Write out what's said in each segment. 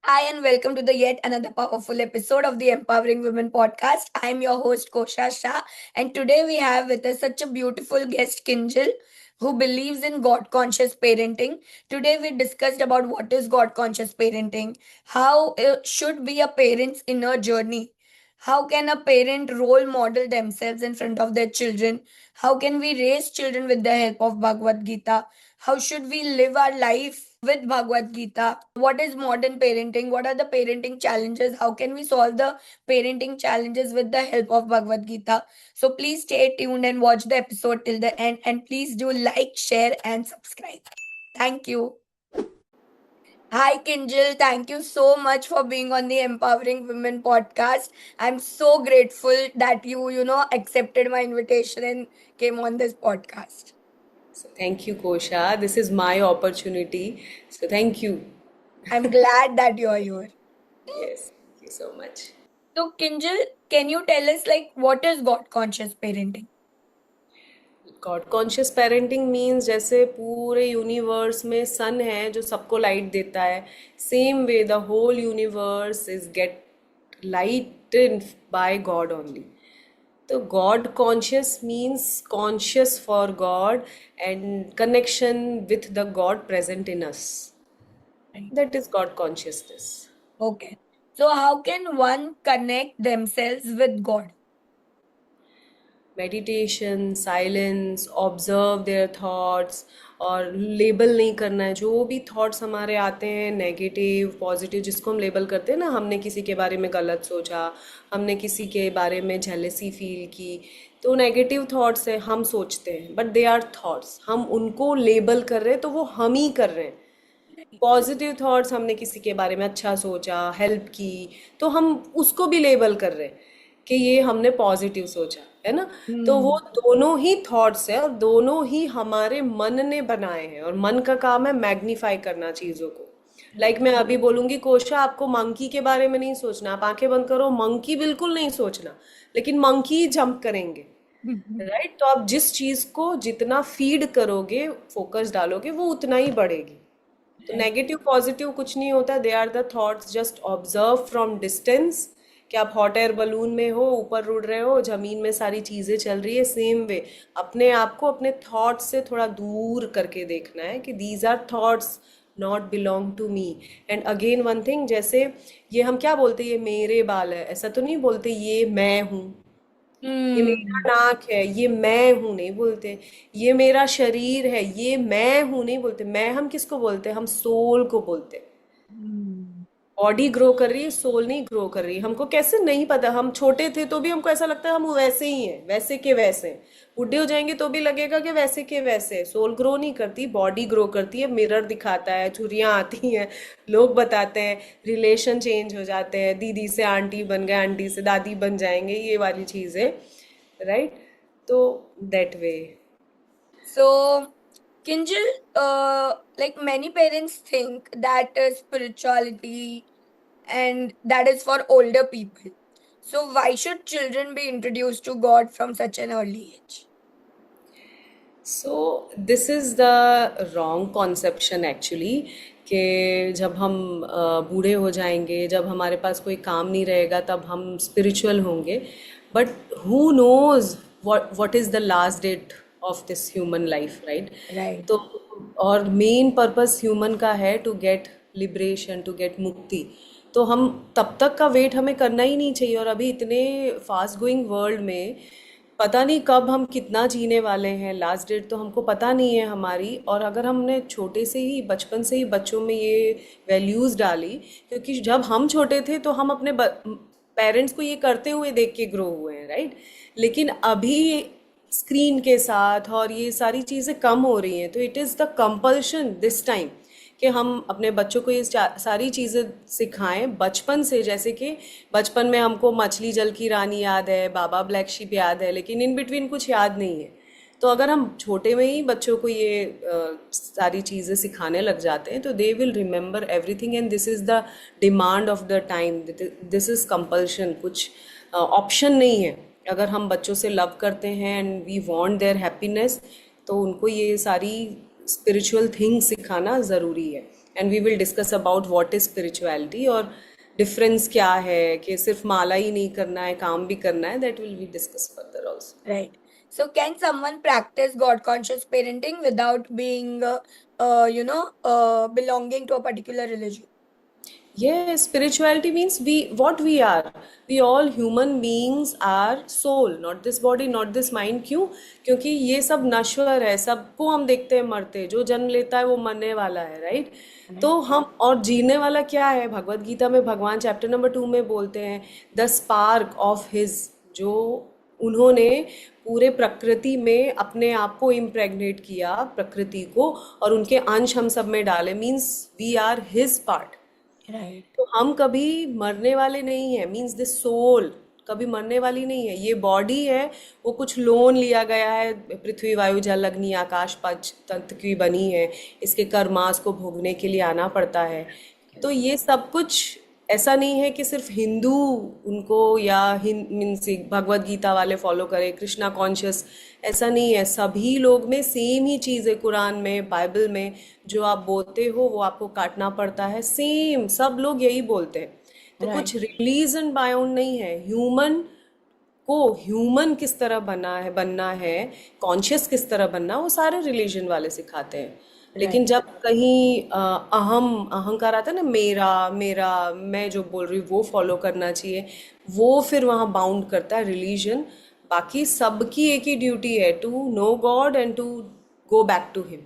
Hi, and welcome to the yet another powerful episode of the Empowering Women podcast. I am your host, Kosha Shah, and today we have with us such a beautiful guest, Kinjal, who believes in God conscious parenting. Today, we discussed about what is God conscious parenting, how should be a parent's inner journey, how can a parent role model themselves in front of their children, how can we raise children with the help of Bhagavad Gita, how should we live our life with Bhagavad Gita? What is modern parenting? What are the parenting challenges? How can we solve the parenting challenges with the help of Bhagavad Gita? So please stay tuned and watch the episode till the end. And please do like, share, and subscribe. Thank you. Hi, Kinjal. Thank you so much for being on the Empowering Women podcast. I'm so grateful that you accepted my invitation and came on this podcast. So thank you, Kosha. This is my opportunity. So thank you. I'm glad that you're here. Yes, thank you so much. So, Kinjal, can you tell us what is God conscious parenting? God conscious parenting means जैसे पूरे universe में सन है जो सबको light देता है, same way the whole universe is get lighted by God only. तो God conscious means conscious for God and connection with the God present in us. Right. That is God consciousness. Okay. So, how can one connect themselves with God? Meditation, silence, observe their thoughts. और label नहीं करना है जो भी thoughts हमारे आते हैं, negative positive, जिसको हम लेबल करते हैं ना. हमने किसी के बारे में गलत सोचा, हमने किसी के बारे में जेलसी फील की, तो नेगेटिव थॉट्स है, हम सोचते हैं, बट दे आर थॉट्स. हम उनको लेबल कर रहे हैं तो वो हम ही कर रहे हैं. पॉजिटिव थॉट्स, हमने किसी के बारे में अच्छा सोचा, हेल्प की, तो हम उसको भी लेबल कर रहे हैं कि ये हमने पॉजिटिव सोचा है ना. तो वो Hmm. दोनों ही थॉट्स है और दोनों ही हमारे मन ने बनाए हैं, और मन का काम है मैग्नीफाई करना चीज़ों को. लाइक मैं अभी बोलूंगी, कोशा आपको मंकी के बारे में नहीं सोचना, आप आंखें बंद करो, मंकी बिल्कुल नहीं सोचना, लेकिन मंकी जंप करेंगे. राइट. तो आप जिस चीज़ को जितना फीड करोगे, फोकस डालोगे, वो उतना ही बढ़ेगी. तो Right. नेगेटिव पॉजिटिव कुछ नहीं होता. They are the thoughts. Just observe from distance कि आप हॉट एयर बलून में हो, ऊपर उड़ रहे हो, जमीन में सारी चीज़ें चल रही है. सेम वे अपने आप को अपने थॉट्स से थोड़ा दूर करके देखना है कि these are thoughts not belong to me. And again one thing, जैसे ये हम क्या बोलते हैं, ये मेरे बाल है, ऐसा तो नहीं बोलते ये मैं हूँ. ये मेरा Hmm. नाक है, ये मैं हूं नहीं बोलते. ये मेरा शरीर है, ये मैं हूं नहीं बोलते. मैं हम किसको बोलते हैं? हम सोल को बोलते हैं. Hmm. बॉडी ग्रो कर रही है, सोल नहीं ग्रो कर रही है. हमको कैसे नहीं पता, हम छोटे थे तो भी हमको ऐसा लगता है हम वैसे ही हैं, वैसे के वैसे हैं. बुढ़े हो जाएंगे तो भी लगेगा कि वैसे के वैसे. सोल ग्रो नहीं करती, बॉडी ग्रो करती है. मिरर दिखाता है, छुरियां आती हैं, लोग बताते हैं, रिलेशन चेंज हो जाते हैं, दीदी से आंटी बन गए, आंटी से दादी बन जाएंगे, ये वाली चीज़ है. राइट. तो that way. So, Kinjal, many parents think that spirituality and that is for older people. So, why should children be introduced to God from such an early age? So this is the wrong conception actually, कि जब हम बूढ़े हो जाएंगे, जब हमारे पास कोई काम नहीं रहेगा, तब हम स्पिरिचुअल होंगे. But who knows what is the last date of this human life, right. Right. तो और मेन पर्पस ह्यूमन का है to get liberation, to get मुक्ति. तो हम तब तक का वेट हमें करना ही नहीं चाहिए. और अभी इतने फास्ट गोइंग वर्ल्ड में पता नहीं कब हम कितना जीने वाले हैं, लास्ट डेट तो हमको पता नहीं है हमारी. और अगर हमने छोटे से ही, बचपन से ही बच्चों में ये वैल्यूज़ डाली, क्योंकि जब हम छोटे थे तो हम अपने पेरेंट्स को ये करते हुए देख के ग्रो हुए हैं, राइट. लेकिन अभी स्क्रीन के साथ और ये सारी चीज़ें कम हो रही हैं, तो it is the compulsion this time कि हम अपने बच्चों को ये सारी चीज़ें सिखाएं बचपन से. जैसे कि बचपन में हमको मछली जल की रानी याद है, बाबा ब्लैक शीप याद है, लेकिन इन बिटवीन कुछ याद नहीं है. तो अगर हम छोटे में ही बच्चों को ये सारी चीज़ें सिखाने लग जाते हैं, तो they will remember everything. And this is the demand of the time. This is compulsion. कुछ ऑप्शन नहीं है. अगर हम बच्चों से लव करते हैं and we want their happiness, तो उनको ये सारी स्पिरिचुअल थिंग्स सिखाना ज़रूरी है. And we will discuss about what is spirituality और डिफरेंस क्या है कि सिर्फ माला ही नहीं करना है, काम भी करना है. That will be discuss further also. Right. So, can someone practice God conscious parenting without being, belonging to a particular religion? Yes, spirituality means what we are. We all human beings are soul, not this body, not this mind. क्यों? क्योंकि ये सब नश्वर है, सबको हम देखते हैं मरते. जो जन्म लेता है वो मरने वाला है, राइट? Right. तो हम और जीने वाला क्या है? भगवत गीता में भगवान चैप्टर नंबर 2 में बोलते हैं द स्पार्क ऑफ हिज, जो उन्होंने पूरे प्रकृति में अपने आप को इम्प्रेग्नेट किया, प्रकृति को, और उनके अंश हम सब में डाले. Means we are his part. Right. तो हम कभी मरने वाले नहीं है. मीन्स दिस सोल कभी मरने वाली नहीं है. ये बॉडी है, वो कुछ लोन लिया गया है, पृथ्वी वायु जल अग्नि आकाश पंच तत्व की बनी है. इसके कर्मास को भोगने के लिए आना पड़ता है. तो ये सब कुछ ऐसा नहीं है कि सिर्फ हिंदू उनको या मीन्स भगवत गीता वाले फॉलो करें, कृष्णा कॉन्शियस. ऐसा नहीं है. सभी लोग में सेम ही चीज़ है. कुरान में, बाइबल में जो आप बोलते हो वो आपको काटना पड़ता है. सेम सब लोग यही बोलते हैं. तो Right. कुछ रिलीजन बाउंड नहीं है. ह्यूमन को ह्यूमन किस तरह बनना है, कॉन्शियस किस तरह बनना, वो सारे रिलीजन वाले सिखाते हैं. लेकिन Right. जब कहीं अहंकार आता है ना, मेरा मेरा मैं जो बोल रही हूँ वो फॉलो करना चाहिए, वो फिर वहाँ बाउंड करता है रिलीजन. बाकी सबकी एक ही ड्यूटी है, to know God and to go back to him.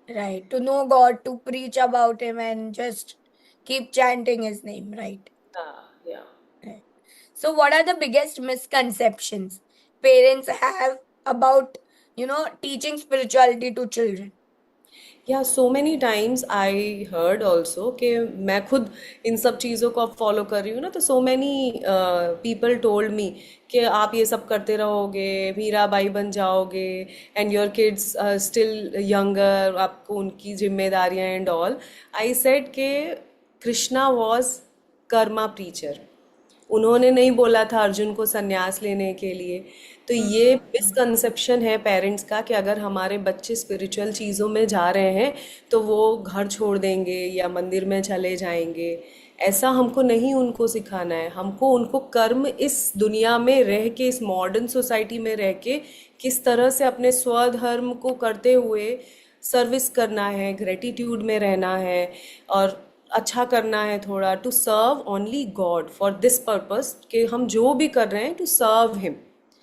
Right. To know God, to preach about Him, and just keep chanting His name. Right. हाँ, या. Right. So, what are the biggest misconceptions parents have about, teaching spirituality to children? या so many times I heard also कि मैं खुद इन सब चीज़ों को अब फॉलो कर रही हूँ ना, तो so many people told me कि आप ये सब करते रहोगे, मीराबाई बन जाओगे, and your kids still younger, आपको उनकी जिम्मेदारियाँ एंड ऑल. आई सेड कि कृष्णा वॉज कर्मा प्रीचर. उन्होंने नहीं बोला था अर्जुन को संन्यास लेने के लिए. तो ये मिसकंसेप्शन है पेरेंट्स का कि अगर हमारे बच्चे स्पिरिचुअल चीज़ों में जा रहे हैं तो वो घर छोड़ देंगे या मंदिर में चले जाएंगे. ऐसा हमको नहीं उनको सिखाना है. हमको उनको कर्म इस दुनिया में रह के, इस मॉडर्न सोसाइटी में रह के किस तरह से अपने स्वधर्म को करते हुए सर्विस करना है, ग्रेटिट्यूड में रहना है और अच्छा करना है थोड़ा, to serve only God for this purpose कि हम जो भी कर रहे हैं टू सर्व हिम.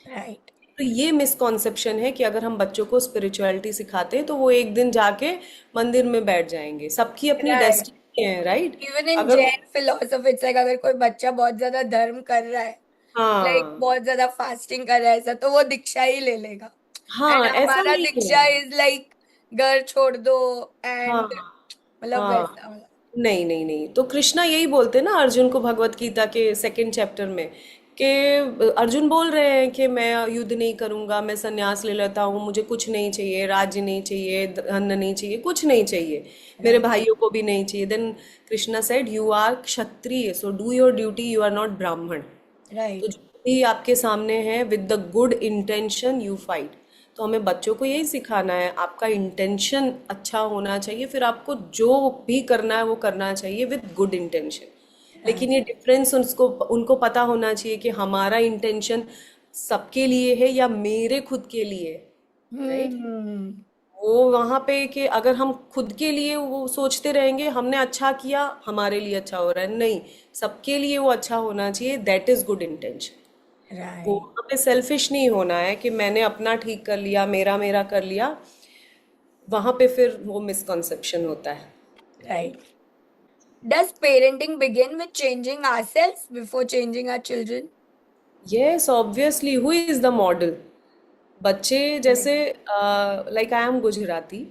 Right. तो ये मिसकॉन्सेप्शन है कि अगर हम बच्चों को स्पिरिचुअलिटी सिखाते हैं तो वो एक दिन जाके मंदिर में बैठ जाएंगे. सबकी अपनी Right. डेस्टिनी है, राइट? Even in अगर Jain philosophy, it's like अगर कोई बच्चा बहुत ज्यादा धर्म कर रहा है, like हाँ बहुत ज्यादा फास्टिंग कर रहा है ऐसा, तो वो दीक्षा ही ले लेगा. हाँ, एंड ऐसा हमारा नहीं है. दीक्षा इज लाइक घर छोड़ दो हाँ एंड मतलब हाँ, वैसा वाला. नहीं नहीं नहीं. तो कृष्णा यही बोलते हैं ना अर्जुन को भगवत गीता के सेकंड चैप्टर में कि अर्जुन बोल रहे हैं कि मैं युद्ध नहीं करूंगा, मैं संन्यास ले लेता हूँ, मुझे कुछ नहीं चाहिए, राज्य नहीं चाहिए, धन नहीं चाहिए, कुछ नहीं चाहिए, मेरे Right. भाइयों को भी नहीं चाहिए. Then Krishna said you are Kshatriya, so do your duty, you are not Brahmin. तो Right. जो भी आपके सामने है with the good intention you fight. तो हमें बच्चों को यही सिखाना है, आपका इंटेंशन अच्छा होना चाहिए, फिर आपको जो भी करना है वो करना चाहिए विद गुड इंटेंशन. Right. लेकिन ये डिफरेंस उनको पता होना चाहिए कि हमारा इंटेंशन सबके लिए है या मेरे खुद के लिए, राइट? Hmm. वो वहाँ पे कि अगर हम खुद के लिए वो सोचते रहेंगे हमने अच्छा किया हमारे लिए अच्छा हो रहा है, नहीं, सबके लिए वो अच्छा होना चाहिए. That is good intention. वो Right. वहाँ पे सेल्फिश नहीं होना है कि मैंने अपना ठीक कर लिया, मेरा मेरा कर लिया. वहाँ पे फिर वो मिसकॉन्सेप्शन होता है. Right. Does parenting begin with changing ourselves before changing our children? Yes, obviously. Who is the model? बच्चे Right. जैसे लाइक आई एम गुजराती,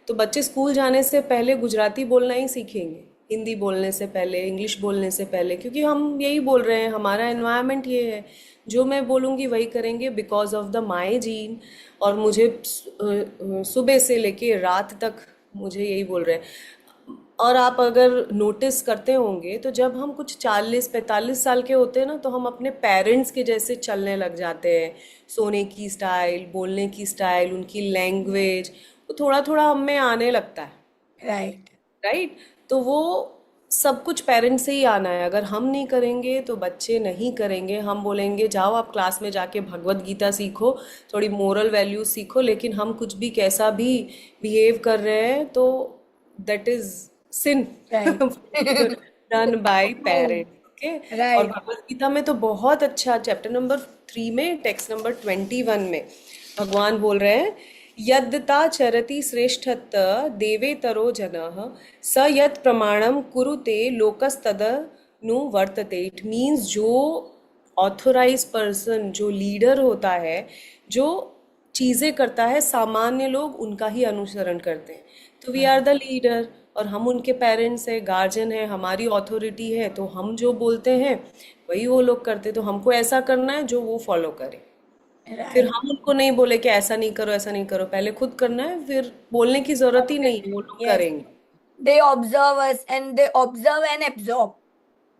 तो बच्चे स्कूल जाने से पहले गुजराती बोलना ही सीखेंगे, हिंदी बोलने से पहले, इंग्लिश बोलने से पहले, क्योंकि हम यही बोल रहे हैं, हमारा एनवायरनमेंट ये है. जो मैं बोलूँगी वही करेंगे because of the my gene. और मुझे सुबह से लेके रात तक मुझे यही बोल रहे हैं. और आप अगर नोटिस करते होंगे तो जब हम कुछ 40-45 साल के होते हैं ना, तो हम अपने पेरेंट्स के जैसे चलने लग जाते हैं. सोने की स्टाइल, बोलने की स्टाइल, उनकी लैंग्वेज, वो थोड़ा थोड़ा हम में आने लगता है, Right. राइट? तो वो सब कुछ पेरेंट्स से ही आना है। अगर हम नहीं करेंगे तो बच्चे नहीं करेंगे। हम बोलेंगे जाओ आप क्लास में जाके भगवत गीता सीखो, थोड़ी मोरल वैल्यूज सीखो, लेकिन हम कुछ भी कैसा भी बिहेव कर रहे हैं तो that is sin Right. Done by True. Parents. Okay. और Right. भगवत गीता में तो बहुत अच्छा, चैप्टर नंबर 3 में, टेक्स्ट नंबर 21 में भगवान बोल रहे हैं, यद्यता चरति श्रेष्ठत देवेतरो जनः स यत् प्रमाणम कुरुते लोकस्तदनु वर्तते। इट मीन्स जो ऑथोराइज पर्सन, जो लीडर होता है, जो चीज़ें करता है, सामान्य लोग उनका ही अनुसरण करते हैं। तो वी आर द लीडर, और हम उनके पेरेंट्स हैं, गार्जियन है, हमारी ऑथोरिटी है, तो हम जो बोलते हैं वही वो लोग करते। तो हमको ऐसा करना है जो वो फॉलो करे। फिर Right. हम उनको नहीं बोले कि ऐसा नहीं करो, ऐसा नहीं करो, पहले खुद करना है, फिर बोलने की जरूरत ही नहीं है, वो लोग Yes. करेंगे। They observe us and they observe and absorb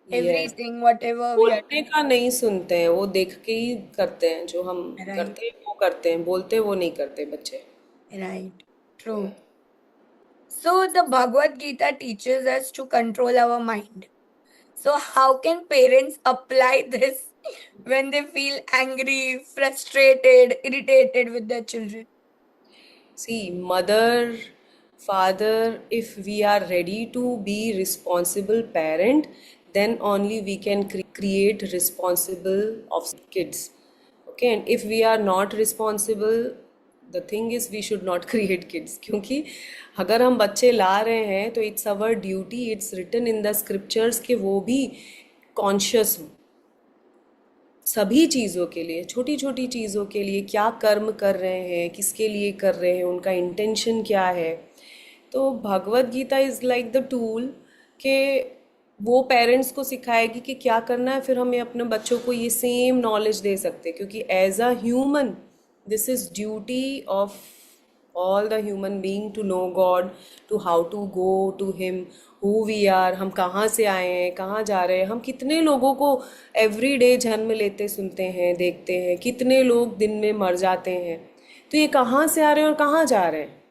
yes. everything, whatever we are बोलने का नहीं सुनते हैं, वो देख के ही करते हैं। जो हम doing. Right. करते हैं वो करते हैं, बोलते हैं वो नहीं करते बच्चे। Right. True. So the Bhagavad Gita teaches us to control our mind. So how can parents apply this when they feel angry, frustrated, irritated with their children? See, mother, father, if we are ready to be responsible parent, then only we can create responsible of kids. Okay, and if we are not responsible, the thing is we should not create kids. क्योंकि अगर हम बच्चे ला रहे हैं तो it's our duty, it's written in the scriptures कि वो भी conscious हो सभी चीज़ों के लिए, छोटी छोटी चीज़ों के लिए, क्या कर्म कर रहे हैं, किसके लिए कर रहे हैं, उनका इंटेंशन क्या है। तो Bhagavad Gita is like the tool कि वो पेरेंट्स को सिखाएगी कि क्या करना है, फिर हमें अपने बच्चों को ये सेम नॉलेज दे सकते हैं। क्योंकि as a human this is duty of all the human being to know God, to how to go to him, who we are, हम कहाँ से आए हैं, कहाँ जा रहे हैं। हम कितने लोगों को एवरी डे जन्म लेते सुनते हैं, देखते हैं, कितने लोग दिन में मर जाते हैं। तो ये कहाँ से आ रहे हैं और कहाँ जा रहे हैं।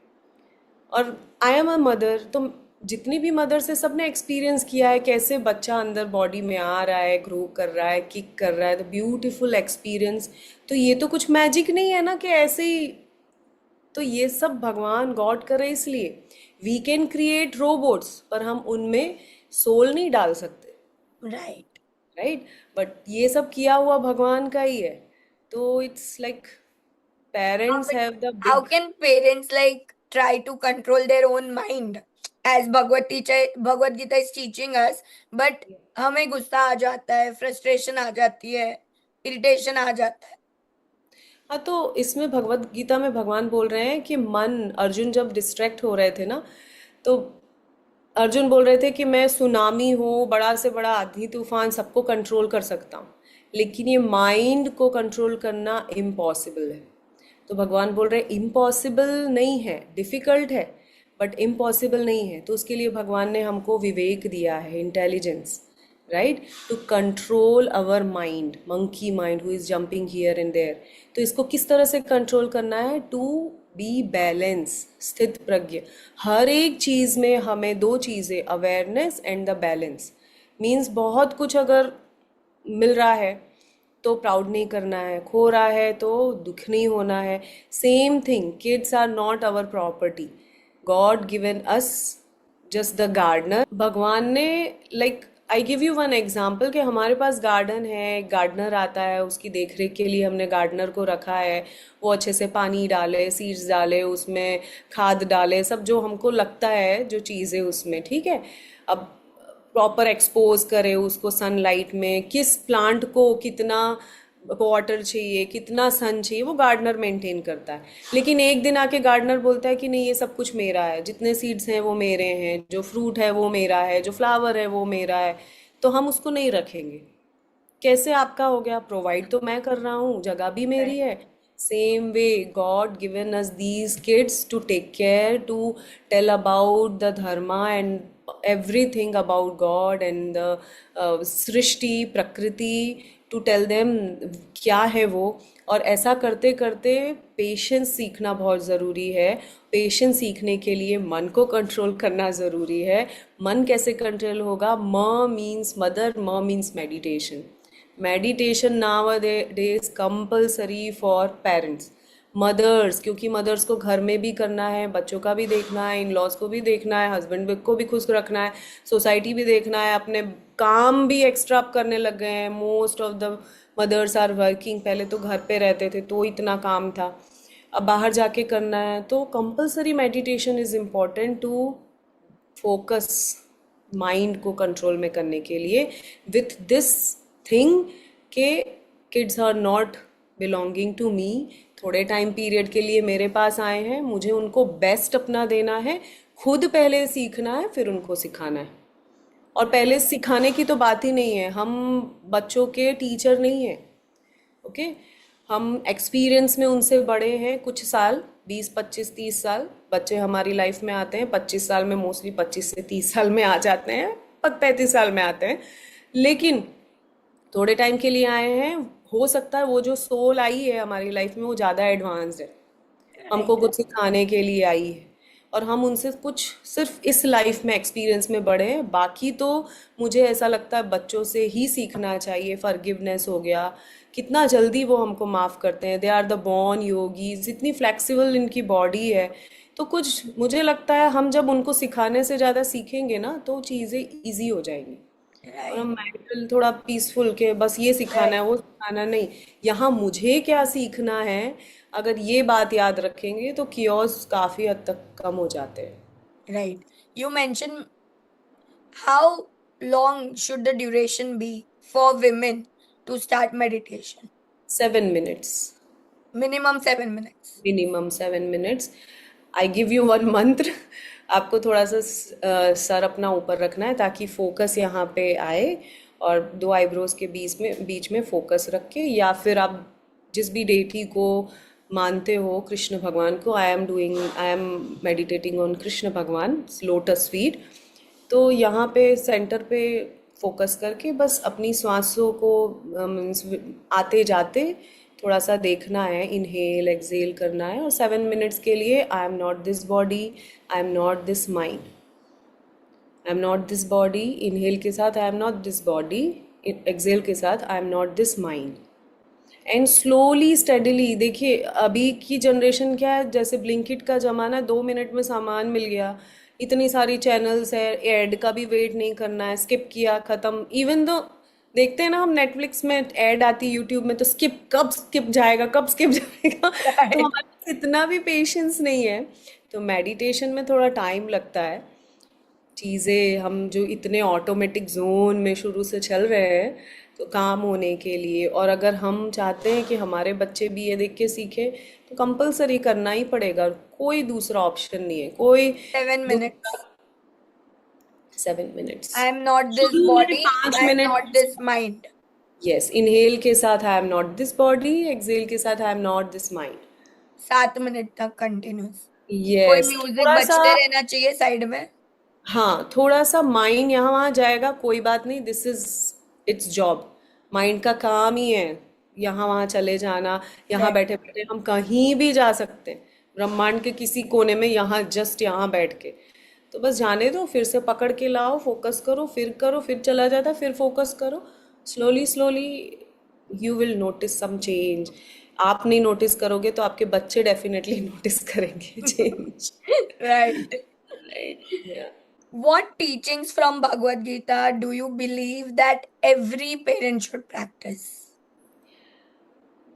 और आई एम अ मदर, तो जितनी भी मदर से सबने एक्सपीरियंस किया है कैसे बच्चा अंदर बॉडी में आ रहा है, ग्रो कर रहा है, किक कर रहा है, द ब्यूटीफुल एक्सपीरियंस। तो ये तो कुछ मैजिक नहीं है ना कि ऐसे ही। तो ये सब भगवान गॉड करे, इसलिए वी कैन क्रिएट रोबोट्स, पर हम उनमें सोल नहीं डाल सकते। Right. राइट, बट ये सब किया हुआ भगवान का ही है। तो it's like parents But have the how big. can parents like try to control their own mind as Bhagavad Gita is teaching us, but हमें गुस्सा आ जाता है, फ्रस्ट्रेशन आ जाती है, इरिटेशन आ जाता है। हाँ, तो इसमें भगवत गीता में भगवान बोल रहे हैं कि मन, अर्जुन जब डिस्ट्रैक्ट हो रहे थे ना, तो अर्जुन बोल रहे थे कि मैं सुनामी हूँ, बड़ा से बड़ा आंधी तूफान सबको कंट्रोल कर सकता हूँ, लेकिन ये माइंड को कंट्रोल करना इम्पॉसिबल है। तो भगवान बोल रहे हैं इम्पॉसिबल नहीं है, डिफिकल्ट है, बट इम्पॉसिबल नहीं है। तो उसके लिए भगवान ने हमको विवेक दिया है, intelligence, right, to control our mind, monkey mind who is jumping here and there. तो इसको किस तरह से कंट्रोल करना है? टू बी बैलेंस, स्थित प्रज्ञ। हर एक चीज़ में हमें दो चीज़ें, awareness and the balance. Means बहुत कुछ अगर मिल रहा है तो प्राउड नहीं करना है, खो रहा है तो दुख नहीं होना है। Same thing, kids are not our property, God given us just the gardener. भगवान ने like, I give you one example कि हमारे पास गार्डन है, गार्डनर आता है, उसकी देख रेख के लिए हमने गार्डनर को रखा है। वो अच्छे से पानी डाले, सीड्स डाले, उसमें खाद डाले, सब जो हमको लगता है जो चीज़ें उसमें, ठीक है। अब प्रॉपर एक्सपोज करे उसको सनलाइट में, किस प्लांट को कितना वाटर चाहिए, कितना सन चाहिए, वो गार्डनर मेंटेन करता है। लेकिन एक दिन आके गार्डनर बोलता है कि नहीं, ये सब कुछ मेरा है, जितने सीड्स हैं वो मेरे हैं, जो फ्रूट है वो मेरा है, जो फ्लावर है वो मेरा है, तो हम उसको नहीं रखेंगे। कैसे आपका हो गया? प्रोवाइड तो मैं कर रहा हूँ, जगह भी मेरी है। Same way God given us these kids to take care, to tell about the dharma and everything about God and the सृष्टि, प्रकृति, टू टेल देम क्या है वो। और ऐसा करते करते पेशेंस सीखना बहुत ज़रूरी है। पेशेंस सीखने के लिए मन को कंट्रोल करना ज़रूरी है। मन कैसे कंट्रोल होगा? म मीन्स मदर, म means meditation. Meditation nowadays compulsory for parents, mothers, क्योंकि मदर्स को घर में भी करना है, बच्चों का भी देखना है, इन लॉज को भी देखना है, हस्बैंड को भी खुश रखना है, सोसाइटी भी देखना है, अपने काम भी एक्स्ट्रा अप करने लग गए हैं। Most of the mothers are working. पहले तो घर पे रहते थे तो इतना काम था, अब बाहर जाके करना है। तो compulsory meditation is important to focus, mind को कंट्रोल में करने के लिए। विथ दिस थिंग के kids are not belonging to me, थोड़े टाइम पीरियड के लिए मेरे पास आए हैं, मुझे उनको बेस्ट अपना देना है। खुद पहले सीखना है, फिर उनको सिखाना है। और पहले सिखाने की तो बात ही नहीं है, हम बच्चों के टीचर नहीं हैं। ओके, हम एक्सपीरियंस में उनसे बड़े हैं कुछ साल, 20 25 30 साल। बच्चे हमारी लाइफ में आते हैं 25 साल में, मोस्टली 25 से 30 साल में आ जाते हैं, 35 साल में आते हैं। लेकिन थोड़े टाइम के लिए आए हैं, हो सकता है वो जो सोल आई है हमारी लाइफ में वो ज़्यादा एडवांस्ड है, हमको Right. कुछ सिखाने के लिए आई है। और हम उनसे कुछ सिर्फ इस लाइफ में एक्सपीरियंस में बड़े हैं। बाकी तो मुझे ऐसा लगता है बच्चों से ही सीखना चाहिए। फॉरगिवनेस हो गया, कितना जल्दी वो हमको माफ़ करते हैं। They are the born yogis, इतनी फ्लेक्सिबल इनकी बॉडी है। तो कुछ मुझे लगता है हम जब उनको सिखाने से ज़्यादा सीखेंगे ना तो चीज़ें ईजी हो जाएंगी। और हम Right. मेंटल थोड़ा पीसफुल के बस ये सिखाना है Right. वो सिखाना नहीं, यहाँ मुझे क्या सीखना है, अगर ये बात याद रखेंगे तो कियोस्क काफ़ी हद तक कम हो जाते हैं। Right. You mentioned how long should the duration be for women to start meditation? 7 minutes, Minimum 7 minutes. Minimum 7 minutes. I give you one मंत्र। आपको थोड़ा सा सर अपना ऊपर रखना है ताकि फोकस यहाँ पे आए, और दो आईब्रोज के बीच में फोकस रख के, या फिर आप जिस भी डेटी को मानते हो, कृष्ण भगवान को, I am meditating on Krishna भगवान लोटस फीट। तो यहाँ पे सेंटर पे फोकस करके बस अपनी सांसों को मीन्स आते जाते थोड़ा सा देखना है, इनहेल एक्सहेल करना है। और 7 मिनट्स के लिए I am not this body, I am not this mind, I am not this body, inhale के साथ I am not this body, exhale के साथ I am not this mind. And slowly steadily देखिए, अभी की generation क्या है, जैसे ब्लिंकिट का ज़माना, 2 मिनट में सामान मिल गया, इतनी सारी चैनल्स है, ऐड का भी वेट नहीं करना है, स्किप किया ख़त्म। इवन दो देखते हैं ना हम, नेटफ्लिक्स में ऐड आती है, यूट्यूब में, तो स्किप कब स्किप जाएगा, कब स्किप जाएगा। तो Right. हमारे पास इतना भी पेशेंस नहीं है। तो मेडिटेशन में थोड़ा टाइम लगता है। चीज़ें हम जो इतने ऑटोमेटिक जोन में शुरू से चल रहे हैं, तो काम होने के लिए, और अगर हम चाहते हैं कि हमारे बच्चे भी ये देख के सीखें, तो कंपलसरी करना ही पड़ेगा, कोई दूसरा ऑप्शन नहीं है, कोई 7 minutes. दूसरा। 7 minutes, I am not this शुरू में body. पाँच I am minute not this mind. Yes, inhale के साथ I am not this body, exhale के साथ I am not this mind. 7 minute तक कंटिन्यूस. कोई यस, म्यूजिक थोड़ा सा, बजते रहना चाहिए साइड में. हाँ थोड़ा सा माइंड यहाँ वहाँ जाएगा, कोई बात नहीं, this is it's job. Mind का काम ही है यहाँ वहाँ चले जाना। यहाँ Right. बैठे बैठे हम कहीं भी जा सकते हैं, ब्रह्मांड के किसी कोने में, यहाँ जस्ट यहाँ बैठ के। तो बस जाने दो, फिर से पकड़ के लाओ, फोकस करो, फिर चला जाता, फिर फोकस करो। Slowly slowly you will notice some change. आप नहीं नोटिस करोगे तो आपके बच्चे डेफिनेटली नोटिस करेंगे change. Right. Right. What teachings from Bhagavad Gita do you believe that every parent should practice?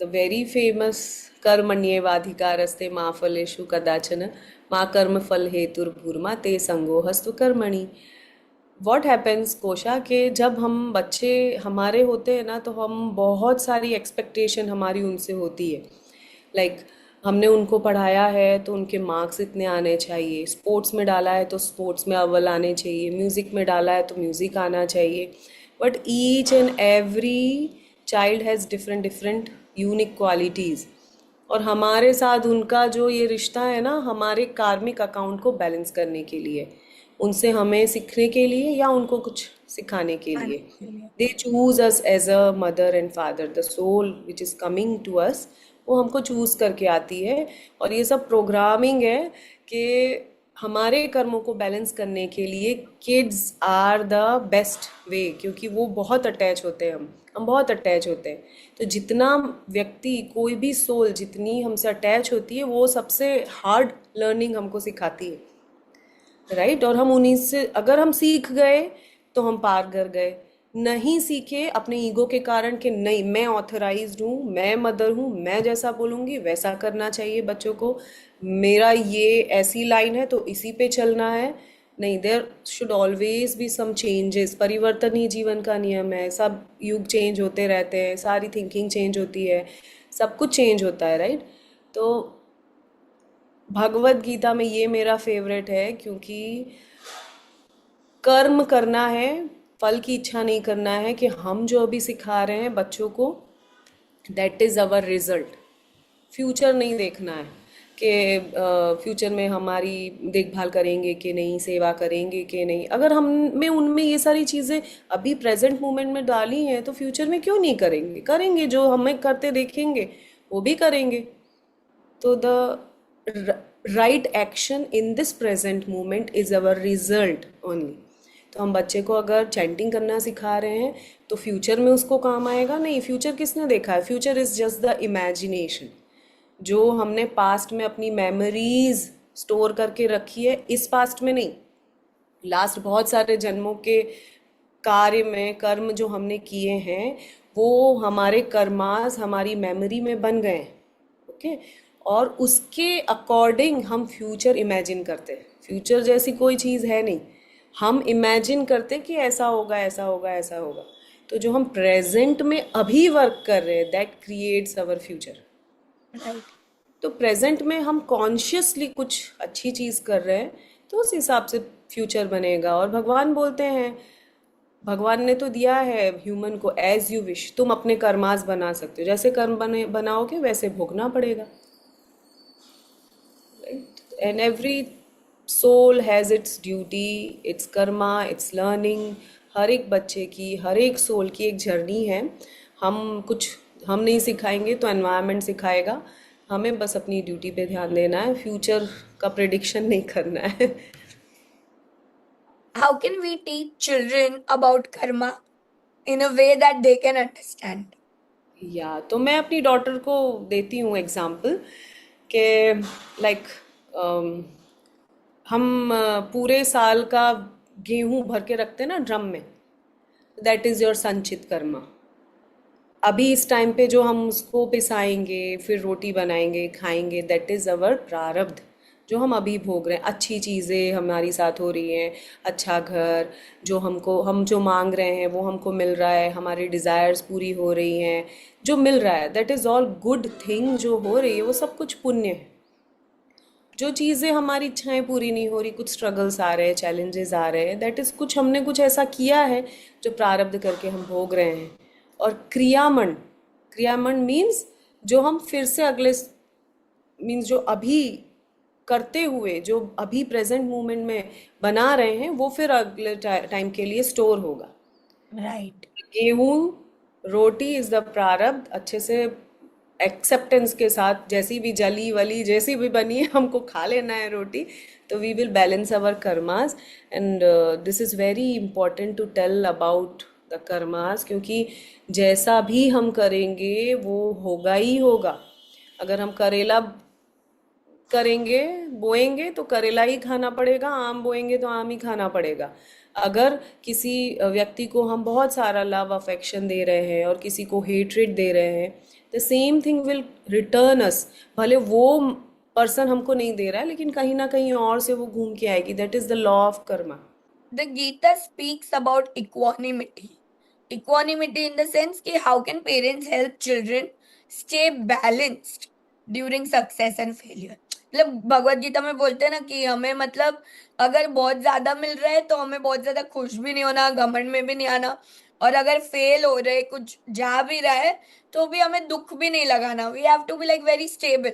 The very famous कर्मण्येवाधिकारस्ते मा फलेषु कदाचन मा कर्म फल हेतुर्भूर्मा ते संगोऽस्तु कर्मणि। व्हाट हैपन्स कोशा के जब हम बच्चे हमारे होते हैं ना, तो हम बहुत सारी एक्सपेक्टेशन हमारी उनसे होती है। लाइक हमने उनको पढ़ाया है तो उनके मार्क्स इतने आने चाहिए, स्पोर्ट्स में डाला है तो स्पोर्ट्स में अव्वल आने चाहिए, म्यूज़िक में डाला है तो म्यूज़िक आना चाहिए। But each and every child has different different unique qualities. और हमारे साथ उनका जो ये रिश्ता है ना, हमारे कार्मिक अकाउंट को बैलेंस करने के लिए, उनसे हमें सीखने के लिए या उनको कुछ सिखाने के हाँ लिए। जी। They choose us as a mother and father, the soul which is coming to us वो हमको चूज करके आती है। और ये सब प्रोग्रामिंग है कि हमारे कर्मों को बैलेंस करने के लिए kids are the best way, क्योंकि वो बहुत अटैच होते हैं, हम बहुत अटैच होते हैं। तो जितना व्यक्ति, कोई भी सोल जितनी हमसे अटैच होती है, वो सबसे हार्ड लर्निंग हमको सिखाती है, राइट। और हम उन्हीं से अगर हम सीख गए तो हम पार कर गए, नहीं सीखे अपने ईगो के कारण कि नहीं मैं ऑथराइज्ड हूँ, मैं मदर हूँ, मैं जैसा बोलूँगी वैसा करना चाहिए बच्चों को, मेरा ये ऐसी लाइन है तो इसी पे चलना है। नहीं, there should always be some changes. परिवर्तन ही जीवन का नियम है, सब युग चेंज होते रहते हैं, सारी थिंकिंग चेंज होती है, सब कुछ चेंज होता है, राइट। तो भगवत गीता में ये मेरा फेवरेट है, क्योंकि कर्म करना है, फल की इच्छा नहीं करना है, कि हम जो अभी सिखा रहे हैं बच्चों को, that is our result. Future नहीं देखना है कि फ्यूचर में हमारी देखभाल करेंगे कि नहीं, सेवा करेंगे कि नहीं। अगर हम में उनमें ये सारी चीज़ें अभी प्रेजेंट मोमेंट में डाली हैं तो फ्यूचर में क्यों नहीं करेंगे, करेंगे, जो हमें करते देखेंगे वो भी करेंगे। तो the right action in this present moment is our result only. तो हम बच्चे को अगर चैंटिंग करना सिखा रहे हैं तो फ्यूचर में उसको काम आएगा नहीं। फ्यूचर किसने देखा है? Future is just the imagination जो हमने पास्ट में अपनी मेमोरीज स्टोर करके रखी है, इस पास्ट में नहीं, लास्ट बहुत सारे जन्मों के कार्य में कर्म जो हमने किए हैं वो हमारे कर्मास हमारी मेमोरी में बन गए हैं। ओके। और उसके अकॉर्डिंग हम फ्यूचर इमेजिन करते हैं। फ्यूचर जैसी कोई चीज़ है नहीं, हम इमेजिन करते कि ऐसा होगा, ऐसा होगा, ऐसा होगा। तो जो हम प्रेजेंट में अभी वर्क कर रहे हैं that creates our future. Right. तो प्रेजेंट में हम कॉन्शियसली कुछ अच्छी चीज़ कर रहे हैं तो उस हिसाब से फ्यूचर बनेगा। और भगवान बोलते हैं, भगवान ने तो दिया है ह्यूमन को एज यू विश, तुम अपने कर्मास बना सकते हो, जैसे कर्म बने बनाओगे वैसे भोगना पड़ेगा, right. And every soul has its duty, its karma, its learning. हर एक बच्चे की, हर एक सोल की एक जर्नी है। हम कुछ हम नहीं सिखाएंगे तो एनवायरनमेंट सिखाएगा, हमें बस अपनी ड्यूटी पे ध्यान देना है, फ्यूचर का प्रिडिक्शन नहीं करना है। How can we teach children about karma in a way that they can understand? या तो मैं अपनी डॉटर को देती हूँ एग्जाम्पल कि लाइक हम पूरे साल का गेहूं भर के रखते हैं ना ड्रम में, दैट इज़ योर संचित कर्मा। अभी इस टाइम पे जो हम उसको पिसाएंगे, फिर रोटी बनाएंगे, खाएंगे, दैट इज़ अवर प्रारब्ध जो हम अभी भोग रहे हैं। अच्छी चीज़ें हमारी साथ हो रही हैं, अच्छा घर, जो हम जो मांग रहे हैं वो हमको मिल रहा है, हमारी डिज़ायर्स पूरी हो रही हैं, जो मिल रहा है that is all good thing. जो हो रही है वो सब कुछ पुण्य है। जो चीज़ें हमारी इच्छाएं पूरी नहीं हो रही, कुछ स्ट्रगल्स आ रहे हैं, चैलेंजेस आ रहे हैं, दैट इज़ कुछ हमने कुछ ऐसा किया है जो प्रारब्ध करके हम भोग रहे हैं। और क्रियामंड, क्रियामंड मीन्स जो हम फिर से अगले, मीन्स जो अभी करते हुए, जो अभी प्रेजेंट मोमेंट में बना रहे हैं वो फिर अगले टाइम के लिए स्टोर होगा। Right. गेहूं, रोटी इज द प्रारब्ध। अच्छे से एक्सेप्टेंस के साथ, जैसी भी जली वली जैसी भी बनी है हमको खा लेना है रोटी। तो we will balance our karmas. And this is very important to tell about the karmas, क्योंकि जैसा भी हम करेंगे वो होगा ही होगा। अगर हम करेला करेंगे, बोएंगे तो करेला ही खाना पड़ेगा, आम बोएंगे तो आम ही खाना पड़ेगा। अगर किसी व्यक्ति को हम बहुत सारा लव अफेक्शन दे रहे हैं और किसी को हेट्रेड दे रहे हैं, the same thing will return us. भले वो पर्सन हमको नहीं दे रहा है लेकिन कहीं ना कहीं और से वो घूम के आएगी। That is the law of Karma. The Gita speaks about equanimity. Equanimity in the sense कि how can parents help children stay balanced during success and failure. मतलब भगवत गीता में बोलते हैं ना कि हमें मतलब अगर बहुत ज्यादा मिल रहा है तो हमें बहुत ज्यादा खुश भी नहीं होना, घमंड में भी नहीं आना, और अगर फेल हो रहे, कुछ जा भी रहा है तो भी हमें दुख भी नहीं लगाना। We have to be like very stable.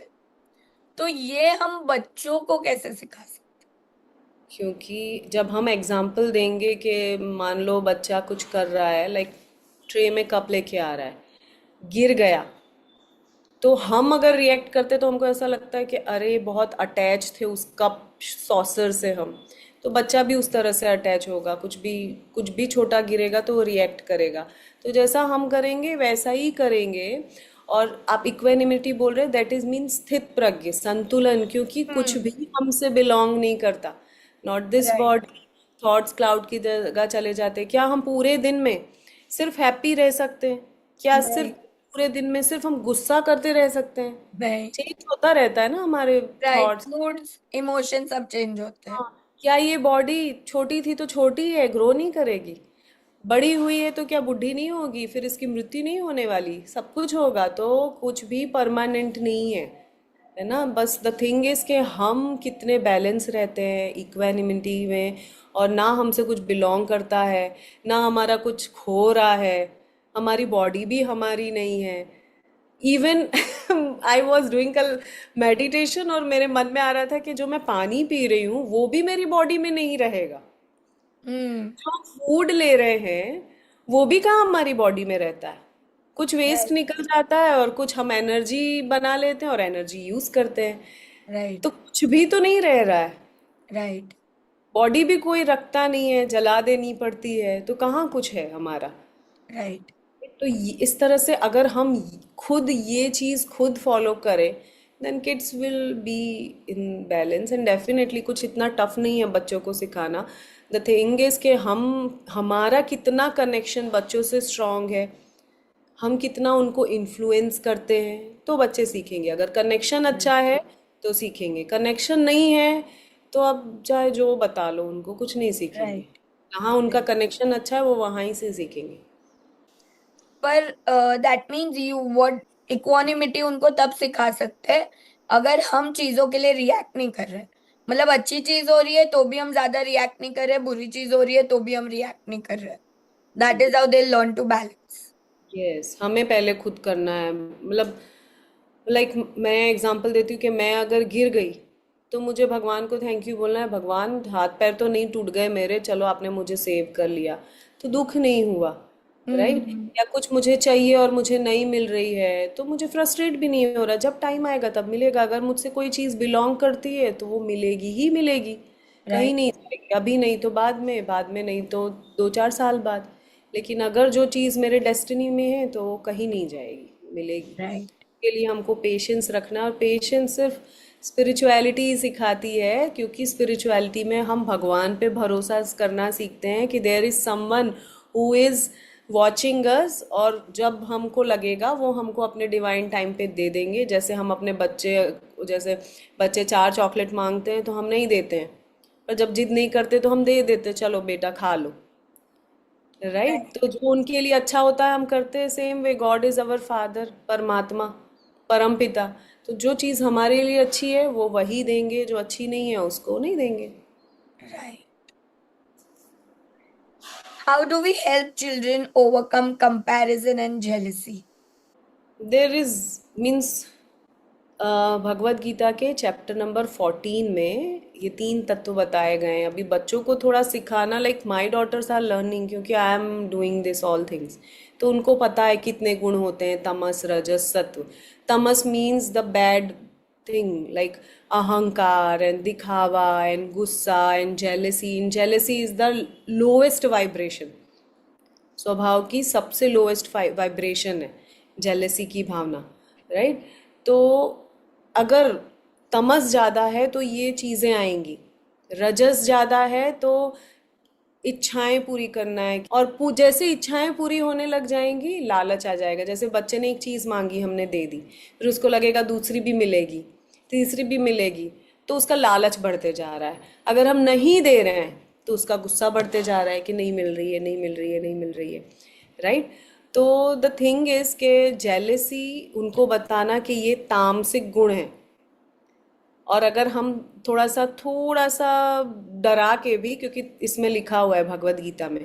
तो ये हम बच्चों को कैसे सिखा सकते क्योंकि जब हम एग्जाम्पल देंगे कि मान लो बच्चा कुछ कर रहा है, लाइक ट्रे में कप लेके आ रहा है, गिर गया, तो हम अगर रिएक्ट करते तो हमको ऐसा लगता है कि अरे बहुत अटैच थे उस कप सॉसर से हम, तो बच्चा भी उस तरह से अटैच होगा, कुछ भी छोटा गिरेगा तो वो रिएक्ट करेगा। तो जैसा हम करेंगे वैसा ही करेंगे। और आप इक्वेनिमिटी बोल रहे हैं, दैट इज मीन स्थित प्रज्ञ, संतुलन, क्योंकि कुछ हम्म। भी हमसे बिलोंग नहीं करता। Not this right. Body. Thoughts cloud की जगह चले जाते हैं। क्या हम पूरे दिन में सिर्फ हैप्पी रह सकते हैं? क्या सिर्फ नहीं। पूरे दिन में सिर्फ हम गुस्सा करते रह सकते हैं? नहीं। चेंज होता रहता है ना हमारे राइट, थॉट्स। मूड्स इमोशन सब चेंज होते हैं। हाँ। क्या ये बॉडी छोटी थी तो छोटी है, ग्रो नहीं करेगी? बड़ी हुई है तो क्या बुढ़ी नहीं होगी? फिर इसकी मृत्यु नहीं होने वाली? सब कुछ होगा। तो कुछ भी परमानेंट नहीं है ना। बस द थिंग इज के हम कितने बैलेंस रहते हैं इक्वेनिमिटी में, और ना हमसे कुछ बिलोंग करता है, ना हमारा कुछ खो रहा है। हमारी बॉडी भी हमारी नहीं है। इवन आई वॉज डूइंग कल मेडिटेशन, और मेरे मन में आ रहा था कि जो मैं पानी पी रही हूँ वो भी मेरी बॉडी में नहीं रहेगा। हम्म। जो हम फूड ले रहे हैं वो भी कहाँ हमारी बॉडी में रहता है। कुछ वेस्ट राइट। निकल जाता है और कुछ हम एनर्जी बना लेते हैं और एनर्जी यूज करते हैं। तो राइट। कुछ भी तो नहीं रह रहा है। राइट। बॉडी भी कोई रखता नहीं है, जला देनी पड़ती है, तो कहाँ कुछ है हमारा। राइट। तो इस तरह से अगर हम खुद ये चीज खुद फॉलो करें, then kids will be in balance. And definitely कुछ इतना टफ नहीं है बच्चों को सिखाना। द थिंग इज कि हम हमारा कितना कनेक्शन बच्चों से स्ट्रांग है, हम कितना उनको इन्फ्लुएंस करते हैं, तो बच्चे सीखेंगे। अगर कनेक्शन अच्छा है तो सीखेंगे, कनेक्शन नहीं है तो अब चाहे जो बता लो उनको कुछ नहीं सीखेंगे। राइट। जहाँ उनका कनेक्शन अच्छा है वो वहाँ ही से सीखेंगे। पर that means you what, equanimity उनको तब सिखा सकते हैं अगर हम चीजों के लिए रिएक्ट नहीं कर रहे। मतलब अच्छी चीज हो रही है तो भी हम ज्यादा रिएक्ट नहीं कर रहे, बुरी चीज हो रही है तो भी हम रिएक्ट नहीं कर रहे। That is how they learn to balance. Yes, हमें पहले खुद करना है। मतलब लाइक मैं एग्जांपल देती हूँ कि मैं अगर गिर गई तो मुझे भगवान को थैंक यू बोलना है। भगवान, हाथ पैर तो नहीं टूट गए मेरे, चलो आपने मुझे सेव कर लिया, तो दुख नहीं हुआ। राइट। हम्म। या कुछ मुझे चाहिए और मुझे नहीं मिल रही है तो मुझे फ्रस्ट्रेट भी नहीं हो रहा। जब टाइम आएगा तब मिलेगा। अगर मुझसे कोई चीज़ बिलोंग करती है तो वो मिलेगी ही मिलेगी, कहीं राइट। नहीं जाएगी। अभी नहीं तो बाद में, बाद में नहीं तो 2-4 साल बाद। लेकिन अगर जो चीज़ मेरे डेस्टिनी में है तो वो कहीं नहीं जाएगी, मिलेगी। राइट। के लिए हमको पेशेंस रखना है। और पेशेंस सिर्फ स्पिरिचुअलिटी ही सिखाती है, क्योंकि स्पिरिचुअलिटी में हम भगवान पे भरोसा करना सीखते हैं कि there is someone who is watching us, और जब हमको लगेगा वो हमको अपने डिवाइन टाइम पे दे देंगे। जैसे हम अपने बच्चे, जैसे बच्चे 4 चॉकलेट मांगते हैं तो हम नहीं देते हैं, पर जब जिद नहीं करते तो हम दे देते, चलो बेटा खा लो। राइट। राइट। तो जो उनके लिए अच्छा होता है हम करते हैं। Same way God is our father, परमात्मा, परम पिता। तो जो चीज़ हमारे लिए अच्छी है वो वही देंगे, जो अच्छी नहीं है उसको नहीं देंगे। Right. How do we help children overcome comparison and jealousy? There is means Bhagavad Gita के चैप्टर नंबर 14 में ये 3 तत्व बताए गए हैं। अभी बच्चों को थोड़ा सिखाना, like my daughters are learning, क्योंकि I am doing this all things. तो उनको पता है कितने गुण होते हैं, तमस रजस सत्व। तमस means the bad thing, like अहंकार एंड दिखावा एंड गुस्सा and jealousy. In jealousy is the lowest vibration, स्वभाव की सबसे लोएस्ट वाइब्रेशन है जेलेसी की भावना। राइट। तो अगर तमस ज़्यादा है तो ये चीज़ें आएंगी। रजस ज़्यादा है तो इच्छाएं पूरी करना है, और जैसे इच्छाएं पूरी होने लग जाएंगी लालच आ जाएगा। जैसे बच्चे ने एक चीज़ मांगी, हमने दे दी, फिर उसको लगेगा दूसरी भी मिलेगी, तीसरी भी मिलेगी, तो उसका लालच बढ़ते जा रहा है। अगर हम नहीं दे रहे हैं तो उसका गुस्सा बढ़ते जा रहा है कि नहीं मिल रही है, नहीं मिल रही है, नहीं मिल रही है। राइट। तो द थिंग इज के जेलेसी उनको बताना कि ये तामसिक गुण है। और अगर हम थोड़ा सा डरा के भी, क्योंकि इसमें लिखा हुआ है भगवत गीता में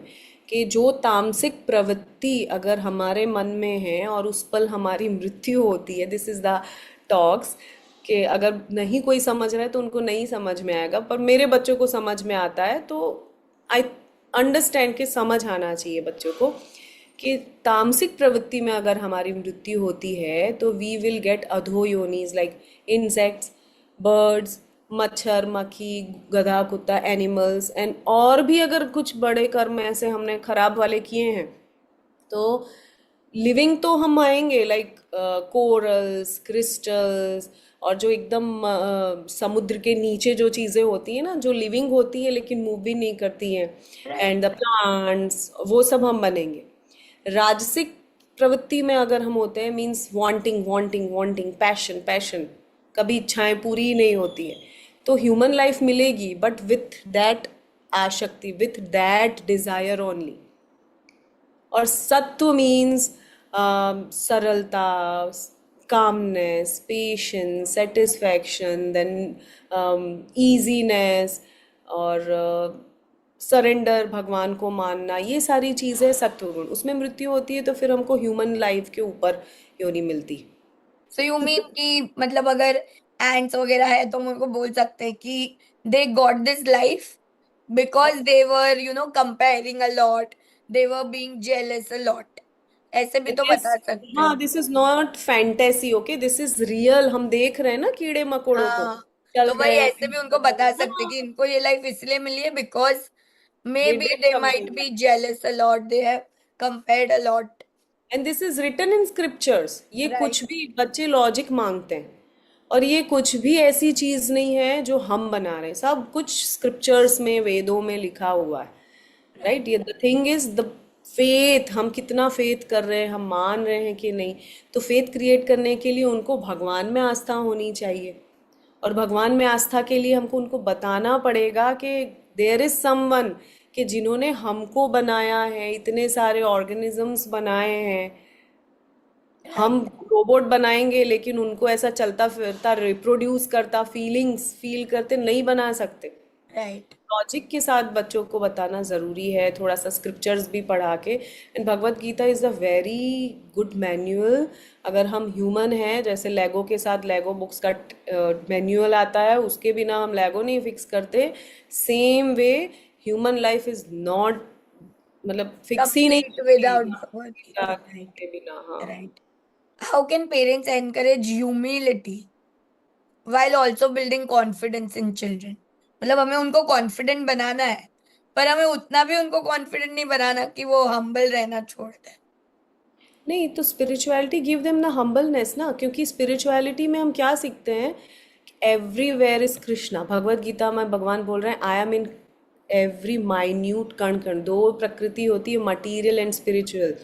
कि जो तामसिक प्रवृत्ति अगर हमारे मन में है और उस पल हमारी मृत्यु होती है, दिस इज द टॉक्स, कि अगर नहीं कोई समझ रहा है तो उनको नहीं समझ में आएगा, पर मेरे बच्चों को समझ में आता है, तो आई अंडरस्टैंड कि समझ आना चाहिए बच्चों को कि तामसिक प्रवृत्ति में अगर हमारी मृत्यु होती है तो वी विल गेट अधो योनीज लाइक इंसेक्ट्स, बर्ड्स, मच्छर मक्खी, गधा कुत्ता, एनिमल्स, एंड और भी अगर कुछ बड़े कर्म ऐसे हमने खराब वाले किए हैं तो लिविंग तो हम आएंगे, लाइक कोरल्स, क्रिस्टल्स, और जो एकदम समुद्र के नीचे जो चीज़ें होती हैं ना, जो लिविंग होती है लेकिन मूव भी नहीं करती हैं, राइट। एंड द प्लांट्स, वो सब हम बनेंगे। राजसिक प्रवृत्ति में अगर हम होते हैं, means wanting wanting wanting, passion passion, कभी इच्छाएं पूरी ही नहीं होती है, तो ह्यूमन लाइफ मिलेगी बट विथ दैट आशक्ति, विथ दैट डिजायर ओनली। और सत्व मीन्स सरलता, calmness, patience, satisfaction, then easiness, और सरेंडर, भगवान को मानना, ये सारी चीज़ें सत्व गुण। उसमें मृत्यु होती है तो फिर हमको ह्यूमन लाइफ के ऊपर योनि मिलती। सो यू मीन कि मतलब अगर एंड्स वगैरह है तो हम उनको बोल सकते हैं कि they got this life because they were comparing a lot, they were being jealous a lot, ऐसे भी तो दिस, बता सकते हाँ, हैं। This is not fantasy, okay, this is real. हम देख रहे हैं ना कीड़े मकोड़ों को हाँ, चल तो वही रहे ऐसे हैं। भी उनको बता सकते हैं हाँ, कि इनको ये लाइफ इसलिए मिली है because may they be did they something. Might be jealous a lot, they have compared a lot. And this is written in scriptures. ये राइट। कुछ भी बच्चे लॉजिक मांगते हैं, और ये कुछ भी ऐसी चीज नहीं है जो हम बना रहे हैं, सब कुछ स्क्रिप्चर्स में, वेदों में लिखा हुआ है। Right, right. ये the thing is the faith, हम कितना फेथ कर रहे हैं, हम मान रहे हैं कि नहीं। तो फेथ क्रिएट करने के लिए उनको भगवान में आस्था होनी चाहिए, और भगवान में आस्था के लिए हमको उनको बताना पड़ेगा कि देयर इज समवन, कि जिन्होंने हमको बनाया है, इतने सारे ऑर्गेनिजम्स बनाए हैं। हम राइट। रोबोट बनाएंगे लेकिन उनको ऐसा चलता फिरता, रिप्रोड्यूस करता, फीलिंग्स फील करते नहीं बना सकते। राइट। लॉजिक के साथ बच्चों को बताना ज़रूरी है, थोड़ा सा स्क्रिप्चर्स भी पढ़ा के। And Bhagavad Gita is a very good manual. अगर हम ह्यूमन हैं, जैसे लेगो के साथ लेगो बुक्स का मैन्युअल आता है, उसके बिना हम लेगो नहीं फिक्स करते, same way human life is not, मतलब फिक्स ही नहीं कंप्लीट होती विदाउट भगवत गीता गीता। राइट। के बिना। हाँ, right. How can parents encourage humility while also building confidence in children? मतलब हमें उनको कॉन्फिडेंट बनाना है, पर हमें उतना भी उनको कॉन्फिडेंट नहीं बनाना कि वो हम्बल रहना छोड़ दे। नहीं तो स्पिरिचुअलिटी गिव देम ना हम्बलनेस ना, क्योंकि स्पिरिचुअलिटी में हम क्या सीखते हैं, एवरीवेयर इज कृष्णा। भगवत गीता में भगवान बोल रहे हैं I am in every minute कण कण। दो प्रकृति होती है, मटीरियल एंड स्पिरिचुअल।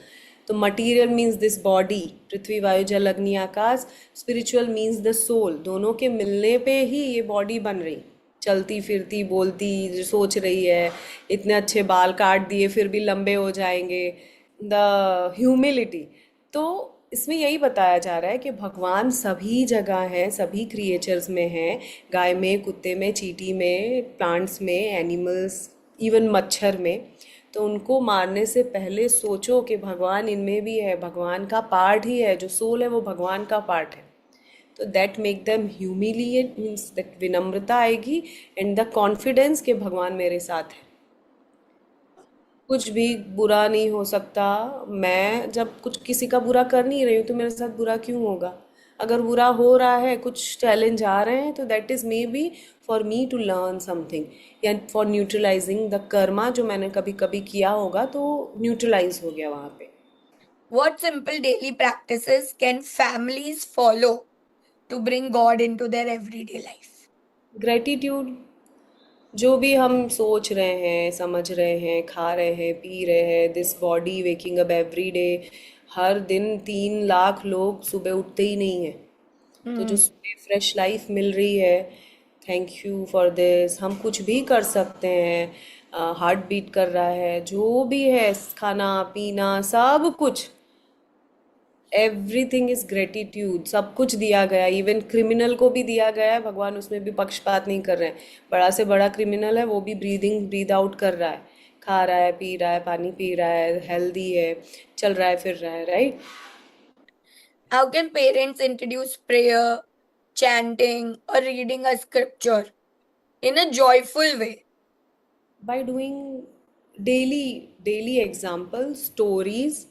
तो मटीरियल मीन्स दिस बॉडी, पृथ्वी वायु जल अग्नि आकाश। Spiritual means the soul. दोनों के मिलने पे ही ये बॉडी बन रही, चलती फिरती बोलती, जो सोच रही है। इतने अच्छे बाल काट दिए फिर भी लंबे हो जाएंगे, द ह्यूमिलिटी। तो इसमें यही बताया जा रहा है कि भगवान सभी जगह है, सभी क्रिएचर्स में है, गाय में, कुत्ते में, चींटी में, प्लांट्स में, एनिमल्स, इवन मच्छर में। तो उनको मारने से पहले सोचो कि भगवान इनमें भी है, भगवान का पार्ट ही है, जो सोल है वो भगवान का पार्ट है। तो that make them humiliate, means that विनम्रता आएगी, एंड द कॉन्फिडेंस कि भगवान मेरे साथ है, कुछ भी बुरा नहीं हो सकता। मैं जब कुछ किसी का बुरा कर नहीं रही हूँ तो मेरे साथ बुरा क्यों होगा। अगर बुरा हो रहा है, कुछ चैलेंज आ रहे हैं, तो that is may be for me to learn something, या फॉर न्यूट्रलाइजिंग द कर्मा जो मैंने कभी कभी किया होगा, तो न्यूट्रलाइज हो गया वहाँ पे। What simple daily practices can families follow to bring God into their everyday life? Gratitude. जो भी हम सोच रहे हैं, समझ रहे हैं, खा रहे हैं, पी रहे हैं, this body waking up every day. हर दिन 3 लाख लोग सुबह उठते ही नहीं हैं, तो जो हम्म। सुबह फ्रेश लाइफ मिल रही है, थैंक यू फॉर दिस। हम कुछ भी कर सकते हैं, हार्ट बीट कर रहा है, जो भी है, खाना पीना सब कुछ, एवरीथिंग इज ग्रेटिट्यूड। सब कुछ दिया गया, इवन क्रिमिनल को भी दिया गया है, भगवान उसमें भी पक्षपात नहीं कर रहे हैं। बड़ा से बड़ा क्रिमिनल है, वो भी ब्रीदिंग ब्रीद आउट कर रहा है, खा रहा है, पी रहा है, पानी पी रहा है, हेल्दी है, चल रहा है, फिर रहा है, right. How can parents introduce prayer chanting, or reading a scripture in a joyful way? by doing daily example stories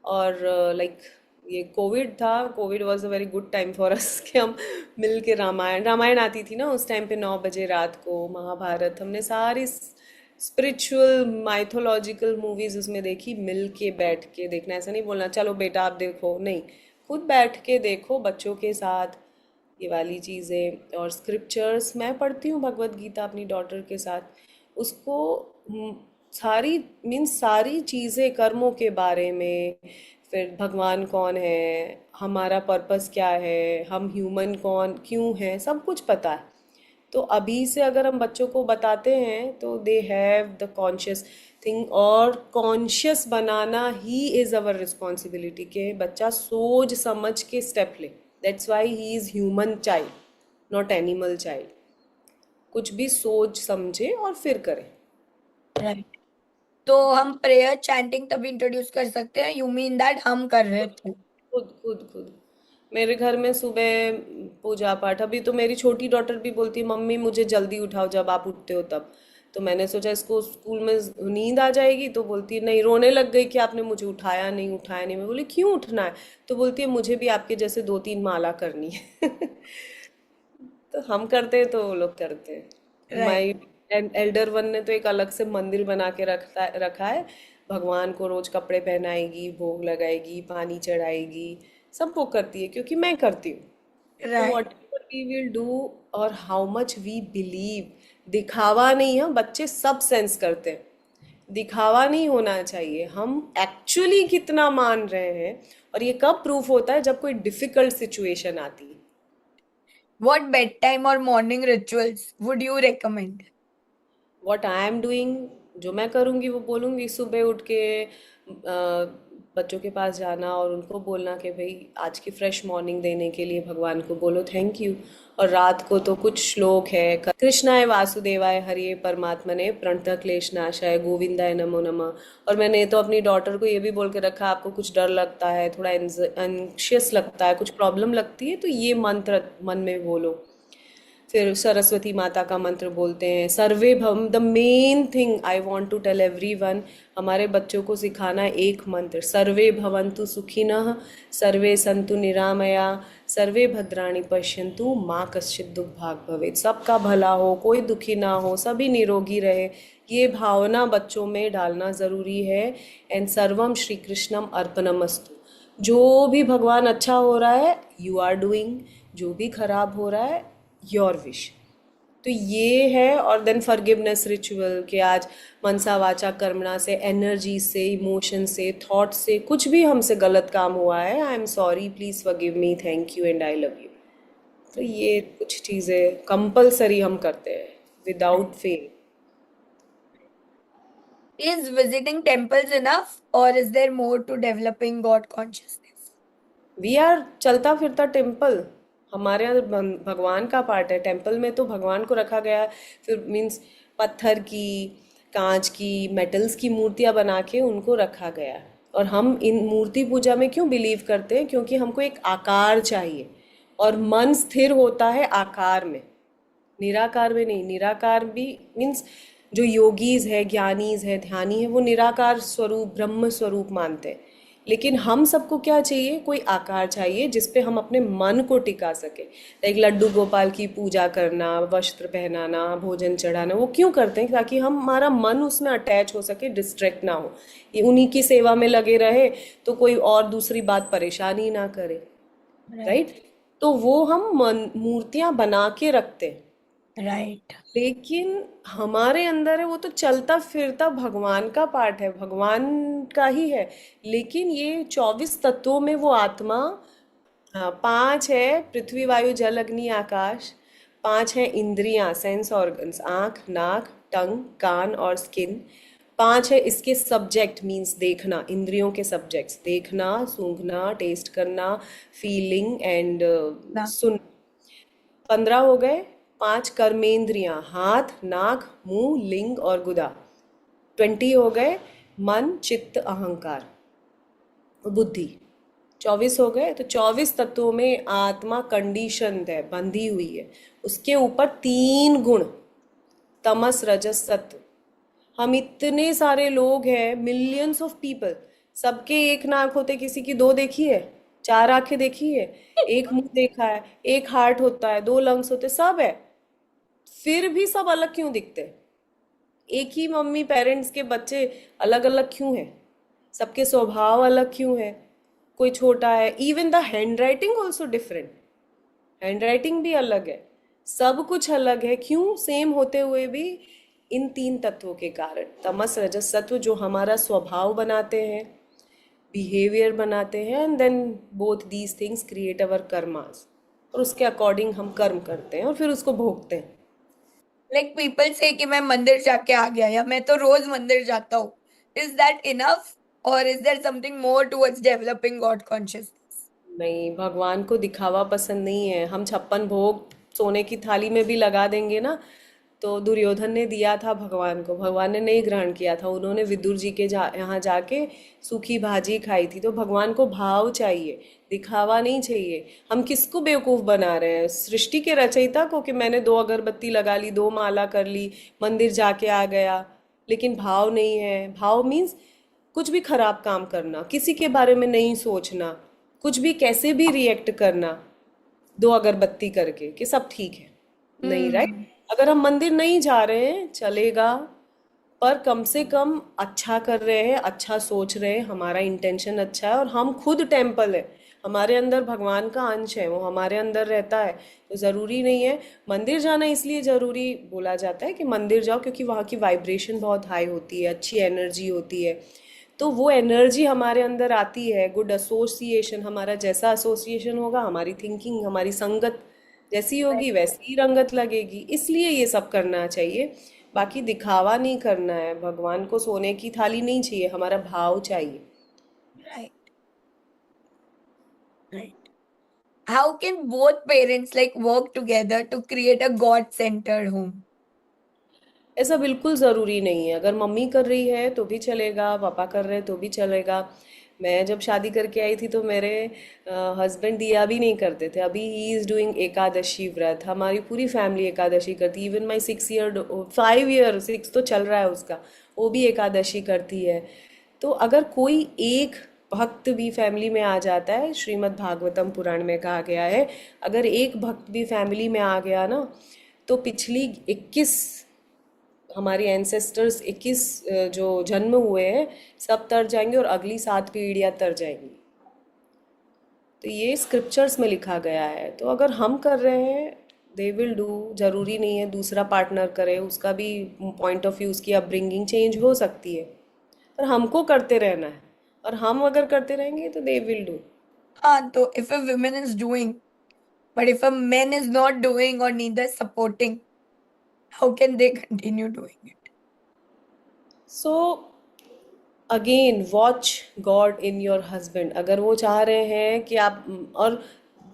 और लाइक ये कोविड था, Covid was a very good time for us कि हम मिल के रामायण आती थी ना उस टाइम पे 9 बजे रात को, महाभारत, हमने सारी स्पिरिचुअल माइथोलॉजिकल मूवीज उसमें देखी, मिल के बैठ के देखना, ऐसा नहीं बोलना चलो बेटा आप देखो, नहीं, खुद बैठ के देखो बच्चों के साथ ये वाली चीज़ें। और स्क्रिप्चर्स मैं पढ़ती हूँ, भगवत गीता अपनी डॉटर के साथ, उसको सारी मीन्स सारी चीज़ें कर्मों के बारे में, फिर भगवान कौन है, हमारा पर्पस क्या है, हम ह्यूमन कौन क्यों हैं, सब कुछ पता है। तो अभी से अगर हम बच्चों को बताते हैं तो they have the conscious thing, और कॉन्शियस बनाना ही इज़ अवर रिस्पॉन्सिबिलिटी के बच्चा सोच समझ के स्टेप ले। That's why he is human child, not animal child. कुछ भी सोच समझे और फिर करे। राइट। तो हम प्रेयर चैंटिंग तभी इंट्रोड्यूस कर सकते हैं, यू मीन दैट हम कर रहे खुद थे? खुद खुद खुद मेरे घर में सुबह पूजा पाठ, अभी तो मेरी छोटी डॉटर भी बोलती है मम्मी मुझे जल्दी उठाओ जब आप उठते हो तब। तो मैंने सोचा इसको स्कूल में नींद आ जाएगी, तो बोलती है नहीं, रोने लग गई कि आपने मुझे उठाया नहीं उठाया नहीं। मैं बोली क्यों उठना है? तो बोलती है मुझे भी आपके जैसे 2-3 माला करनी है। तो हम करते हैं तो वो लोग करते हैं। राइट। माई एल्डर वन ने तो एक अलग से मंदिर बना के रखा है, भगवान को रोज कपड़े पहनाएगी, भोग लगाएगी, पानी चढ़ाएगी, सब वो करती है क्योंकि मैं करती हूँ। तो right. Whatever we will do और हाउ मच वी बिलीव, दिखावा नहीं है, बच्चे सब सेंस करते हैं, दिखावा नहीं होना चाहिए, हम एक्चुअली कितना मान रहे हैं। और ये कब प्रूफ होता है? जब कोई डिफिकल्ट सिचुएशन आती है। What bedtime or morning rituals would you recommend? What I am doing, जो मैं करूँगी वो बोलूँगी। सुबह उठ के बच्चों के पास जाना और उनको बोलना कि भाई आज की फ्रेश मॉर्निंग देने के लिए भगवान को बोलो थैंक यू। और रात को तो कुछ श्लोक है, कृष्णाय वासुदेवाय हरिये परमात्मने प्रणतः क्लेशनाशाय गोविंदाय नमो नमः। और मैंने तो अपनी डॉटर को ये भी बोल के रखा, आपको कुछ डर लगता है, थोड़ा एंशियस लगता है, कुछ प्रॉब्लम लगती है, तो ये मंत्र मन में बोलो। फिर सरस्वती माता का मंत्र बोलते हैं, सर्वे भवम। The main thing I want to tell everyone, हमारे बच्चों को सिखाना एक मंत्र, सर्वे भवन्तु सुखिनः, सर्वे सन्तु निरामया, सर्वे भद्राणि पश्यन्तु माँ कश्चित् दुर्भाग् भवेत्। सबका भला हो, कोई दुखी ना हो, सभी निरोगी रहे, ये भावना बच्चों में डालना ज़रूरी है। एंड सर्वम श्री कृष्णम अर्पणमस्तु। जो भी भगवान अच्छा हो रहा है यू आर डूइंग, जो भी खराब हो रहा है योर विश। तो ये है। और देन फॉरगिवनेस रिचुअल कि आज मनसा वाचा कर्मणा से, एनर्जी से, इमोशन से, थॉट से कुछ भी हमसे गलत काम हुआ है, I am sorry, please forgive me, thank you and I love you. तो ये कुछ चीज़ें कंपलसरी हम करते हैं without fail. Is visiting temples enough, or is there more to developing God consciousness? We are चलता फिरता टेम्पल, हमारे यहाँ भगवान का पार्ट है। टेम्पल में तो भगवान को रखा गया है, फिर मीन्स पत्थर की, कांच की, मेटल्स की मूर्तियाँ बना के उनको रखा गया है। और हम इन मूर्ति पूजा में क्यों बिलीव करते हैं? क्योंकि हमको एक आकार चाहिए, और मन स्थिर होता है आकार में, निराकार में नहीं। निराकार भी मीन्स जो योगीज है, ज्ञानीज है, ध्यानी है, वो निराकार स्वरूप, ब्रह्म स्वरूप मानते हैं। लेकिन हम सबको क्या चाहिए? कोई आकार चाहिए जिसपे हम अपने मन को टिका सके। लाइक लड्डू गोपाल की पूजा करना, वस्त्र पहनाना, भोजन चढ़ाना, वो क्यों करते हैं? ताकि हम हमारा मन उसमें अटैच हो सके, डिस्ट्रैक्ट ना हो, ये उन्हीं की सेवा में लगे रहे, तो कोई और दूसरी बात परेशानी ना करे। Right. राइट? तो वो हम मूर्तियां बना के रखते हैं, Right. लेकिन हमारे अंदर है वो तो चलता फिरता भगवान का पार्ट है, भगवान का ही है। लेकिन ये 24 तत्वों में वो आत्मा, हाँ, 5 है, पृथ्वी वायु जल अग्नि आकाश। 5 है इंद्रियां, सेंस ऑर्गन्स, आँख, नाक, टंग, कान और स्किन। 5 है इसके सब्जेक्ट, मीन्स देखना, इंद्रियों के सब्जेक्ट्स, देखना, सूंघना, टेस्ट करना, फीलिंग एंड Now, सुन। 15 हो गए। 5 कर्मेंद्रियां, हाथ, नाक, मुंह, लिंग और गुदा। 20 हो गए, मन, चित्त, अहंकार, बुद्धि। 24 हो गए, तो 24 तत्वों में आत्मा कंडीशनड है, बंधी हुई है। उसके ऊपर 3 गुण, तमस रजस सत्व। हम इतने सारे लोग हैं, मिलियंस ऑफ पीपल, सबके एक नाक होते, किसी की 2 देखी है, 4 आंखें देखी है, एक मुंह देखा है, एक हार्ट होता है, 2 लंग्स होते, सब है। फिर भी सब अलग क्यों दिखते हैं? एक ही मम्मी पेरेंट्स के बच्चे अलग अलग क्यों हैं? सबके स्वभाव अलग क्यों है? कोई छोटा है, even the hand writing also different, hand writing भी अलग है, सब कुछ अलग है। क्यों? सेम होते हुए भी इन 3 तत्वों के कारण, तमस रजस सत्व, जो हमारा स्वभाव बनाते हैं, बिहेवियर बनाते हैं, and then both these things create our karmas. और उसके अकॉर्डिंग हम कर्म करते हैं और फिर उसको भोगते हैं। लाइक पीपल से कि मैं मंदिर जाके आ गया या मैं तो रोज मंदिर जाता हूँ, इज दैट इनफ और is there something more towards developing God consciousness? नहीं, भगवान को दिखावा पसंद नहीं है। हम 56 भोग सोने की थाली में भी लगा देंगे ना, तो दुर्योधन ने दिया था भगवान को, भगवान ने नहीं ग्रहण किया था, उन्होंने विदुर जी के यहाँ जाके सूखी भाजी खाई थी। तो भगवान को भाव चाहिए, दिखावा नहीं चाहिए। हम किसको बेवकूफ बना रहे हैं? सृष्टि के रचयिता को, कि मैंने 2 अगरबत्ती लगा ली, 2 माला कर ली, मंदिर जाके आ गया, लेकिन भाव नहीं है। भाव मीन्स कुछ भी खराब काम करना, किसी के बारे में नहीं सोचना, कुछ भी कैसे भी रिएक्ट करना 2 अगरबत्ती करके कि सब ठीक है। नहीं, राइट? हम्म। अगर हम मंदिर नहीं जा रहे हैं चलेगा, पर कम से कम अच्छा कर रहे हैं, अच्छा सोच रहे हैं, हमारा इंटेंशन अच्छा है, और हम खुद टेम्पल है, हमारे अंदर भगवान का अंश है, वो हमारे अंदर रहता है। तो ज़रूरी नहीं है मंदिर जाना। इसलिए ज़रूरी बोला जाता है कि मंदिर जाओ, क्योंकि वहाँ की वाइब्रेशन बहुत हाई होती है, अच्छी एनर्जी होती है। तो वो एनर्जी हमारे अंदर आती है, गुड एसोसिएशन, हमारा जैसा एसोसिएशन होगा, हमारी थिंकिंग, हमारी संगत जैसी होगी, वैसी ही रंगत लगेगी। इसलिए ये सब करना चाहिए, बाकी दिखावा नहीं करना है। भगवान को सोने की थाली नहीं चाहिए, हमारा भाव चाहिए। Right, right. How can both parents like work together to create a God centred home? ऐसा बिल्कुल ज़रूरी नहीं है। अगर मम्मी कर रही है तो भी चलेगा, पापा कर रहे हैं तो भी चलेगा। मैं जब शादी करके आई थी तो मेरे हस्बैंड दिया भी नहीं करते थे। अभी ही इज़ डूइंग एकादशी व्रत, हमारी पूरी फैमिली एकादशी करती है। इवन माई 5 ईयर 6 तो चल रहा है उसका, वो भी एकादशी करती है। तो अगर कोई एक भक्त भी फैमिली में आ जाता है, श्रीमद् भागवतम पुराण में कहा गया है, अगर एक भक्त भी फैमिली में आ गया ना, तो पिछली 21 हमारी एंसेस्टर्स 21 जो जन्म हुए हैं, सब तर जाएंगे, और अगली 7 पीढ़ियाँ तर जाएंगी। तो ये स्क्रिप्चर्स में लिखा गया है। तो अगर हम कर रहे हैं, दे विल डू। जरूरी नहीं है दूसरा पार्टनर करे, उसका भी पॉइंट ऑफ व्यू, उसकी अपब्रिंगिंग चेंज हो सकती है, पर हमको करते रहना है। और हम अगर करते रहेंगे तो दे विल डू। हाँ, तो if a woman is doing, but if a man is not doing or neither supporting, how can they continue doing it? So again, watch God in your husband. अगर वो चाह रहे हैं कि आप, और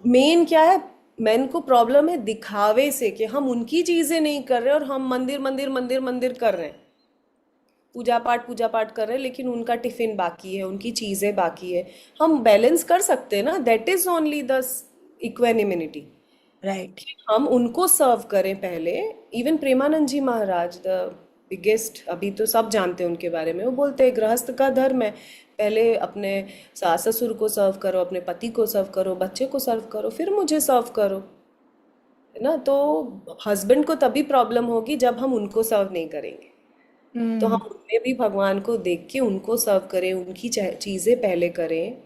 मेन क्या है, मेन को प्रॉब्लम है दिखावे से, कि हम उनकी चीजें नहीं कर रहे और हम मंदिर मंदिर मंदिर मंदिर कर रहे हैं, पूजा पाठ कर रहे हैं, लेकिन उनका टिफिन बाकी है, उनकी चीजें बाकी है। हम बैलेंस कर सकते हैं ना, that is only the equanimity. Right. हम उनको सर्व करें पहले। Even Premanand ji Maharaj, the biggest, अभी तो सब जानते हैं उनके बारे में, वो बोलते हैं गृहस्थ का धर्म है, पहले अपने सास ससुर को सर्व करो, अपने पति को सर्व करो, बच्चे को सर्व करो, फिर मुझे सर्व करो, है ना? तो हस्बैंड को तभी प्रॉब्लम होगी जब हम उनको सर्व नहीं करेंगे। तो Hmm. हम उनमें भी भगवान को देख के उनको सर्व करें, उनकी चीज़ें पहले करें,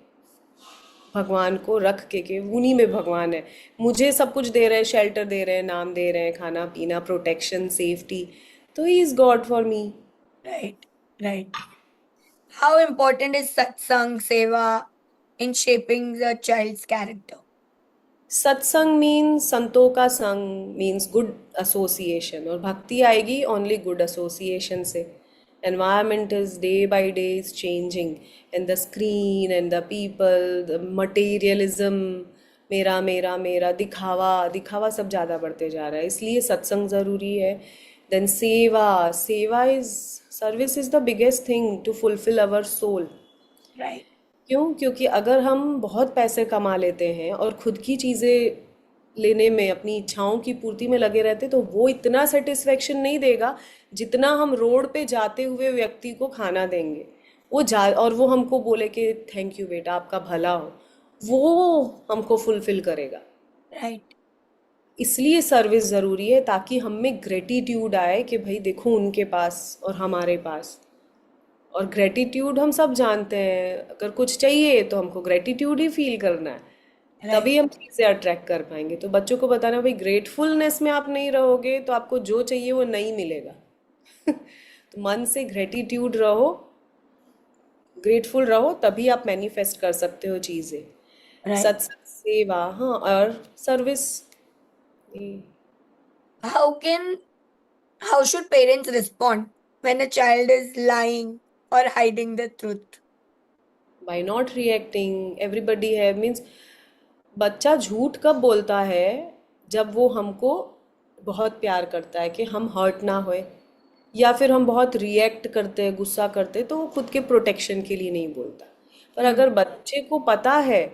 भगवान को रख के उन्हीं में भगवान है। मुझे सब कुछ दे रहे हैं, शेल्टर दे रहे हैं, नाम दे रहे हैं, खाना पीना, प्रोटेक्शन, सेफ्टी, तो he is God for me. Right. Right. How important is satsang seva in shaping the child's character? सत्संग मीन्स, संतों का संग मीन्स गुड एसोसिएशन, और भक्ति आएगी ओनली गुड एसोसिएशन से। Environment is day by day is changing, and the screen and the people, the materialism, मेरा मेरा मेरा, दिखावा दिखावा सब ज़्यादा बढ़ते जा रहा है, इसलिए सत्संग ज़रूरी है। Then seva, seva is, service is the biggest thing to fulfil our soul. Right. क्यों? क्योंकि अगर हम बहुत पैसे कमा लेते हैं और खुद की चीज़ें लेने में, अपनी इच्छाओं की पूर्ति में लगे रहते, तो वो इतना सेटिस्फेक्शन नहीं देगा जितना हम रोड पे जाते हुए व्यक्ति को खाना देंगे। वो जा और वो हमको बोले कि थैंक यू बेटा, आपका भला हो, वो हमको फुलफिल करेगा। राइट। इसलिए सर्विस ज़रूरी है, ताकि हम में ग्रेटिट्यूड आए कि भाई देखो उनके पास और हमारे पास। और ग्रेटिट्यूड हम सब जानते हैं, अगर कुछ चाहिए तो हमको ग्रेटिट्यूड ही फील करना है, राइट। तभी हम चीज़ें अट्रैक्ट कर पाएंगे। तो बच्चों को बताना, भाई ग्रेटफुलनेस में आप नहीं रहोगे तो आपको जो चाहिए वो नहीं मिलेगा। तो मन से ग्रेटिट्यूड रहो, ग्रेटफुल रहो, तभी आप मैनिफेस्ट कर सकते हो चीज़ें। राइट। सत्संग, सेवा, हाँ, और service. How can how should parents respond when a child is lying or hiding the truth? By not reacting, everybody है मीन्स, बच्चा झूठ कब बोलता है? जब वो हमको बहुत प्यार करता है कि हम हर्ट ना होए, या फिर हम बहुत रिएक्ट करते हैं, गुस्सा करते हैं, तो वो खुद के प्रोटेक्शन के लिए नहीं बोलता। पर Hmm. अगर बच्चे को पता है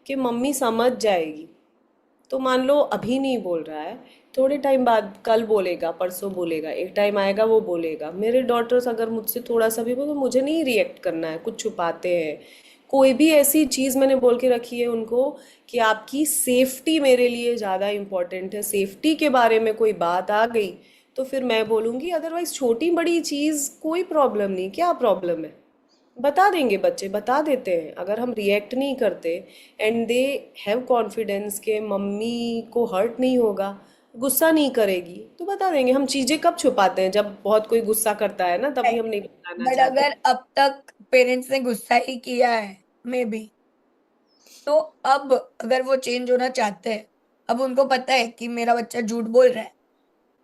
कि मम्मी समझ जाएगी, तो मान लो अभी नहीं बोल रहा है, थोड़े टाइम बाद कल बोलेगा, परसों बोलेगा, एक टाइम आएगा वो बोलेगा। मेरे डॉटर्स अगर मुझसे थोड़ा सा भी बोले, तो मुझे नहीं रिएक्ट करना है, कुछ छुपाते हैं। कोई भी ऐसी चीज़ मैंने बोल के रखी है उनको कि आपकी सेफ्टी मेरे लिए ज़्यादा इम्पोर्टेंट है, सेफ्टी के बारे में कोई बात आ गई तो फिर मैं बोलूँगी, अदरवाइज छोटी बड़ी चीज़ कोई प्रॉब्लम नहीं, क्या प्रॉब्लम है, बता देंगे, बच्चे बता देते हैं। अगर हम रिएक्ट नहीं करते एंड दे हैव कॉन्फिडेंस के मम्मी को हर्ट नहीं होगा, गुस्सा नहीं करेगी, तो बता देंगे। हम चीज़ें कब छुपाते हैं? जब बहुत कोई गुस्सा करता है ना, तभी Right. हम नहीं बताना बट चाहते। अगर अब तक पेरेंट्स ने गुस्सा ही किया है, मे बी, तो अब अगर वो चेंज होना चाहते हैं, अब उनको पता है कि मेरा बच्चा झूठ बोल रहा है,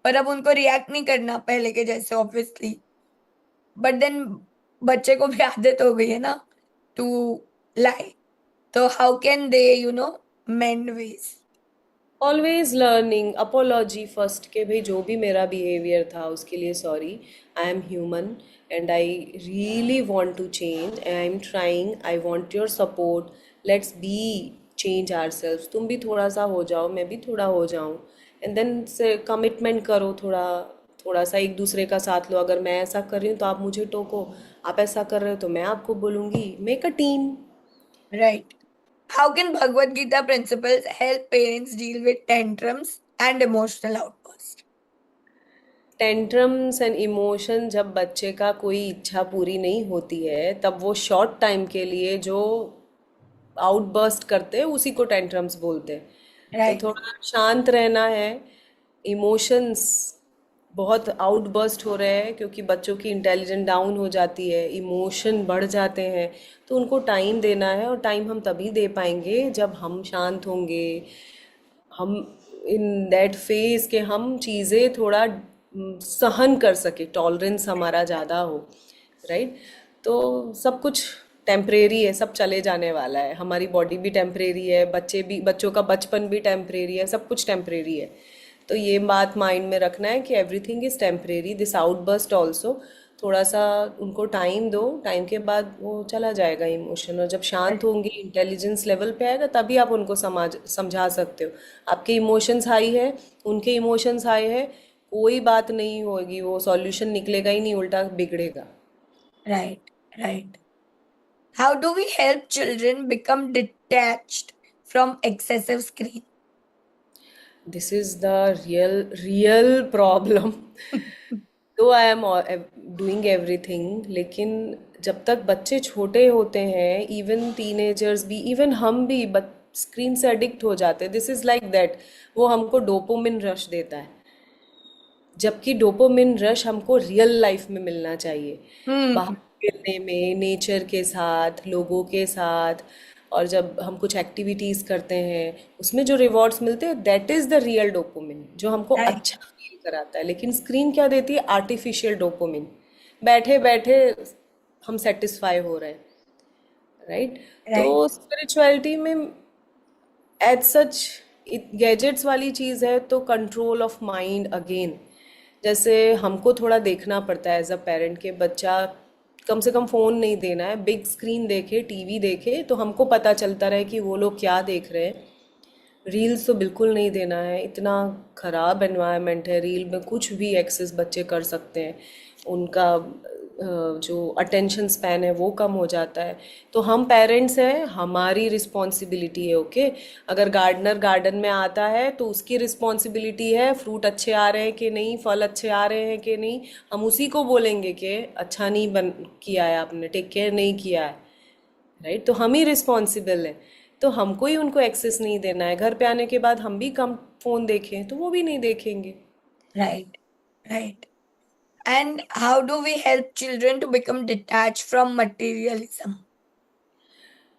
पर अब उनको रिएक्ट नहीं करना पहले के जैसे, ऑब्वियसली। बट देन बच्चे को भी आदत हो गई है ना टू लाई, तो how can they mend ways? Always learning, apology first, के भाई जो भी मेरा बिहेवियर था उसके लिए sorry, I am human and I really want to change, I am trying, I want your support, let's be change our self, तुम भी थोड़ा सा हो जाओ, मैं भी थोड़ा हो जाऊँ, एंड देन से कमिटमेंट करो, थोड़ा थोड़ा सा एक दूसरे का साथ लो। अगर मैं ऐसा कर रही हूँ तो आप मुझे टोको, आप ऐसा कर रहे हो तो मैं आपको बोलूँगी, make a team. Right. How can Bhagavad Gita principles help parents deal with tantrums and emotional outburst? Tantrums and emotion, जब बच्चे का कोई इच्छा पूरी नहीं होती है, तब वो शॉर्ट टाइम के लिए जो आउटबर्स्ट करते हैं उसी को टेंट्रम्स बोलते हैं। तो राइट। थोड़ा शांत रहना है। इमोशंस बहुत आउटबर्स्ट हो रहे हैं क्योंकि बच्चों की इंटेलिजेंस डाउन हो जाती है, इमोशन बढ़ जाते हैं, तो उनको टाइम देना है। और टाइम हम तभी दे पाएंगे जब हम शांत होंगे, हम इन दैट फेज के हम चीज़ें थोड़ा सहन कर सके, टॉलरेंस हमारा ज़्यादा हो, राइट। तो सब कुछ टेम्परेरी है, सब चले जाने वाला है, हमारी बॉडी भी टेम्परेरी है, बच्चे भी, बच्चों का बचपन भी टेम्परेरी है, सब कुछ टेम्परेरी है। तो ये बात माइंड में रखना है कि everything is temporary, this outburst also. थोड़ा सा उनको टाइम दो, टाइम के बाद वो चला जाएगा इमोशन, और जब शांत होंगे, इंटेलिजेंस लेवल पे आएगा, तभी आप उनको समझा सकते हो। आपके इमोशंस हाई है, उनके इमोशंस हाई है, कोई बात नहीं होगी, वो सॉल्यूशन निकलेगा ही नहीं, उल्टा बिगड़ेगा। Right. Right. How do we help children become detached from excessive screen? This is the real real problem. तो आई एम डूइंग एवरीथिंग, लेकिन जब तक बच्चे छोटे होते हैं, इवन टीनेजर्स भी, इवन हम भी स्क्रीन से एडिक्ट हो जाते हैं। दिस इज लाइक दैट, वो हमको डोपामिन रश देता है, जबकि डोपामिन रश हमको रियल लाइफ में मिलना चाहिए, बाहर हम्म। खेलने में, नेचर के साथ, लोगों के साथ। और जब हम कुछ एक्टिविटीज़ करते हैं, उसमें जो रिवॉर्ड्स मिलते हैं, that is the real dopamine जो हमको राइट। अच्छा फील कराता है। लेकिन स्क्रीन क्या देती है? आर्टिफिशियल डोपामिन, बैठे बैठे हम सेटिस्फाई हो रहे हैं, राइट। तो राइट। स्पिरिचुअलिटी में एज सच गैजेट्स वाली चीज़ है, तो कंट्रोल ऑफ माइंड अगेन, जैसे हमको थोड़ा देखना पड़ता है एज अ पेरेंट के बच्चा कम से कम फोन नहीं देना है, बिग स्क्रीन देखे, टीवी देखे, तो हमको पता चलता रहे कि वो लोग क्या देख रहे हैं। रील्स तो बिल्कुल नहीं देना है, इतना खराब एनवायरनमेंट है, रील में कुछ भी एक्सेस बच्चे कर सकते हैं। उनका जो अटेंशन स्पैन है वो कम हो जाता है। तो हम पेरेंट्स हैं, हमारी रिस्पॉन्सिबिलिटी है, ओके। अगर गार्डनर गार्डन में आता है तो उसकी रिस्पॉन्सिबिलिटी है, फ्रूट अच्छे आ रहे हैं कि नहीं, फल अच्छे आ रहे हैं कि नहीं। हम उसी को बोलेंगे कि अच्छा नहीं बन किया है आपने, टेक केयर नहीं किया है, राइट। तो हम ही रिस्पॉन्सिबल है। तो हमको ही उनको एक्सेस नहीं देना है। घर पे आने के बाद हम भी कम फोन देखें तो वो भी नहीं देखेंगे। Right, right. And how do we help children to become detached from materialism?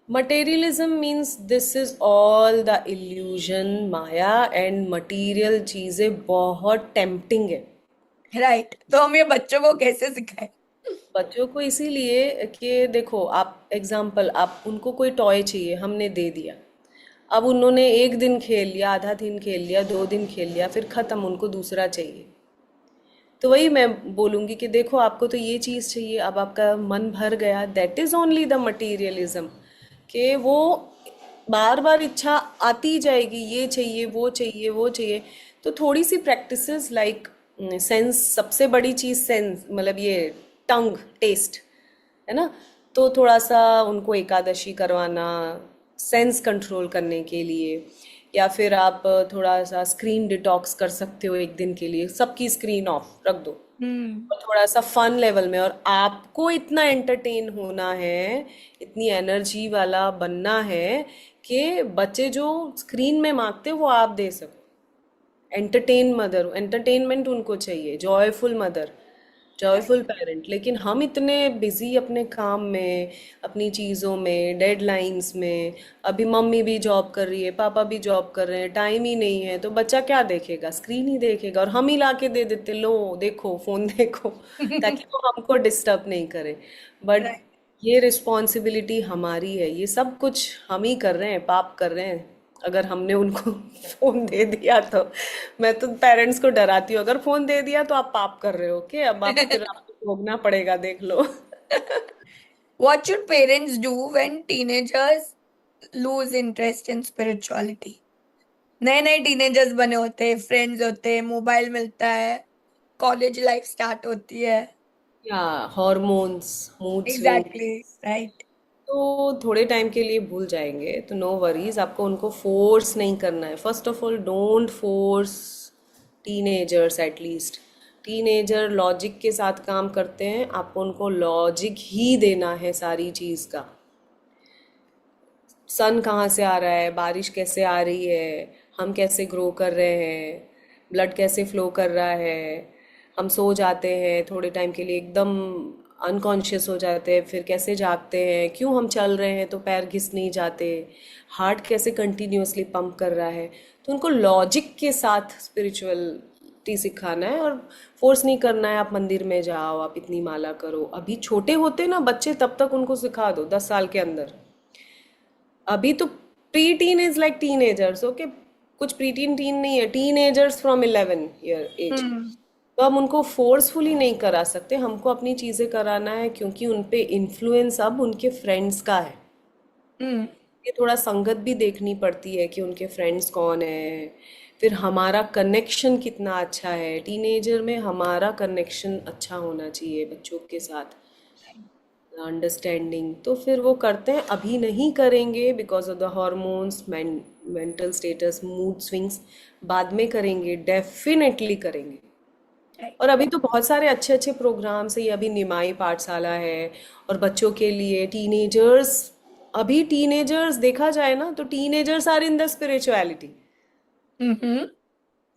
Materialism means this is all the illusion, Maya and material चीज़ें बहुत टेम्पटिंग है Right. तो हम ये बच्चों को कैसे सिखाएं? बच्चों को। इसीलिए कि देखो, आप एग्जाम्पल, आप उनको कोई टॉय चाहिए, हमने दे दिया। अब उन्होंने एक दिन खेल लिया, आधा दिन खेल लिया, 2 दिन खेल लिया, फिर ख़त्म, उनको दूसरा चाहिए। तो वही मैं बोलूँगी कि देखो, आपको तो ये चीज़ चाहिए, अब आपका मन भर गया, that is only the materialism. कि वो बार बार इच्छा आती जाएगी, ये चाहिए वो चाहिए वो चाहिए। तो थोड़ी सी प्रैक्टिसेस लाइक सेंस, सबसे बड़ी चीज़ सेंस, मतलब ये टंग टेस्ट है ना। तो थोड़ा सा उनको एकादशी करवाना सेंस कंट्रोल करने के लिए, या फिर आप थोड़ा सा स्क्रीन डिटॉक्स कर सकते हो, एक दिन के लिए सबकी स्क्रीन ऑफ रख दो। Hmm. और थोड़ा सा फन लेवल में, और आपको इतना एंटरटेन होना है, इतनी एनर्जी वाला बनना है कि बच्चे जो स्क्रीन में मांगते वो आप दे सको। एंटरटेन मदर, एंटरटेनमेंट उनको चाहिए, जॉयफुल मदर, जॉयफुल पेरेंट। लेकिन हम इतने बिजी अपने काम में, अपनी चीज़ों में, डेडलाइंस में, अभी मम्मी भी जॉब कर रही है, पापा भी जॉब कर रहे हैं, टाइम ही नहीं है, तो बच्चा क्या देखेगा, स्क्रीन ही देखेगा। और हम ही ला के दे देते, लो देखो फोन देखो, ताकि वो हमको डिस्टर्ब नहीं करे। But Right. ये रिस्पॉन्सिबिलिटी हमारी है, ये सब कुछ हम ही कर रहे हैं, पाप कर रहे हैं अगर हमने उनको फोन दे दिया तो। मैं तो पेरेंट्स को डराती हूँ, अगर फोन दे दिया तो आप पाप कर रहे हो, ओके, अब आप फिर आपको भोगना पड़ेगा, देख लो। What should parents do when teenagers lose interest in spirituality? नए नए टीनेजर्स बने होते हैं, फ्रेंड्स होते हैं, मोबाइल मिलता है, कॉलेज लाइफ स्टार्ट होती है। या hormones, mood swing, exactly, right. तो थोड़े टाइम के लिए भूल जाएंगे, तो नो वरीज। आपको उनको फोर्स नहीं करना है। First of all, don't force teenagers. At least teenager logic के साथ काम करते हैं, आपको उनको लॉजिक ही देना है सारी चीज़ का। सन कहाँ से आ रहा है, बारिश कैसे आ रही है, हम कैसे ग्रो कर रहे हैं, ब्लड कैसे फ्लो कर रहा है। हम सो जाते हैं थोड़े टाइम के लिए, एकदम अनकॉन्शियस हो जाते हैं, फिर कैसे जागते हैं, क्यों हम चल रहे हैं तो पैर घिस नहीं जाते, हार्ट कैसे कंटिन्यूअसली पंप कर रहा है। तो उनको लॉजिक के साथ स्पिरिचुअलिटी सिखाना है, और फोर्स नहीं करना है, आप मंदिर में जाओ, आप इतनी माला करो। अभी छोटे होते ना बच्चे, तब तक उनको सिखा दो 10 साल के अंदर। अभी तो pre tin is like teenagers, okay. कुछ प्री टीन टीन नहीं है, टीनेजर्स फ्रॉम 11 ईयर एज। हम्म। तो हम उनको फोर्सफुली नहीं करा सकते, हमको अपनी चीज़ें कराना है, क्योंकि उन पे इन्फ्लुएंस अब उनके फ्रेंड्स का है। हम्म। ये थोड़ा संगत भी देखनी पड़ती है कि उनके फ्रेंड्स कौन है, फिर हमारा कनेक्शन कितना अच्छा है। टीनेजर में हमारा कनेक्शन अच्छा होना चाहिए बच्चों के साथ, अंडरस्टैंडिंग। तो फिर वो करते हैं। अभी नहीं करेंगे because of the hormones, mental status, mood swings. बाद में करेंगे, डेफिनेटली करेंगे। राइट। और अभी तो बहुत सारे अच्छे अच्छे प्रोग्राम्स है, ये अभी निमाई पाठशाला है, और बच्चों के लिए टीनेजर्स। अभी टीनेजर्स देखा जाए ना, तो teenagers are in the spirituality. Hmm.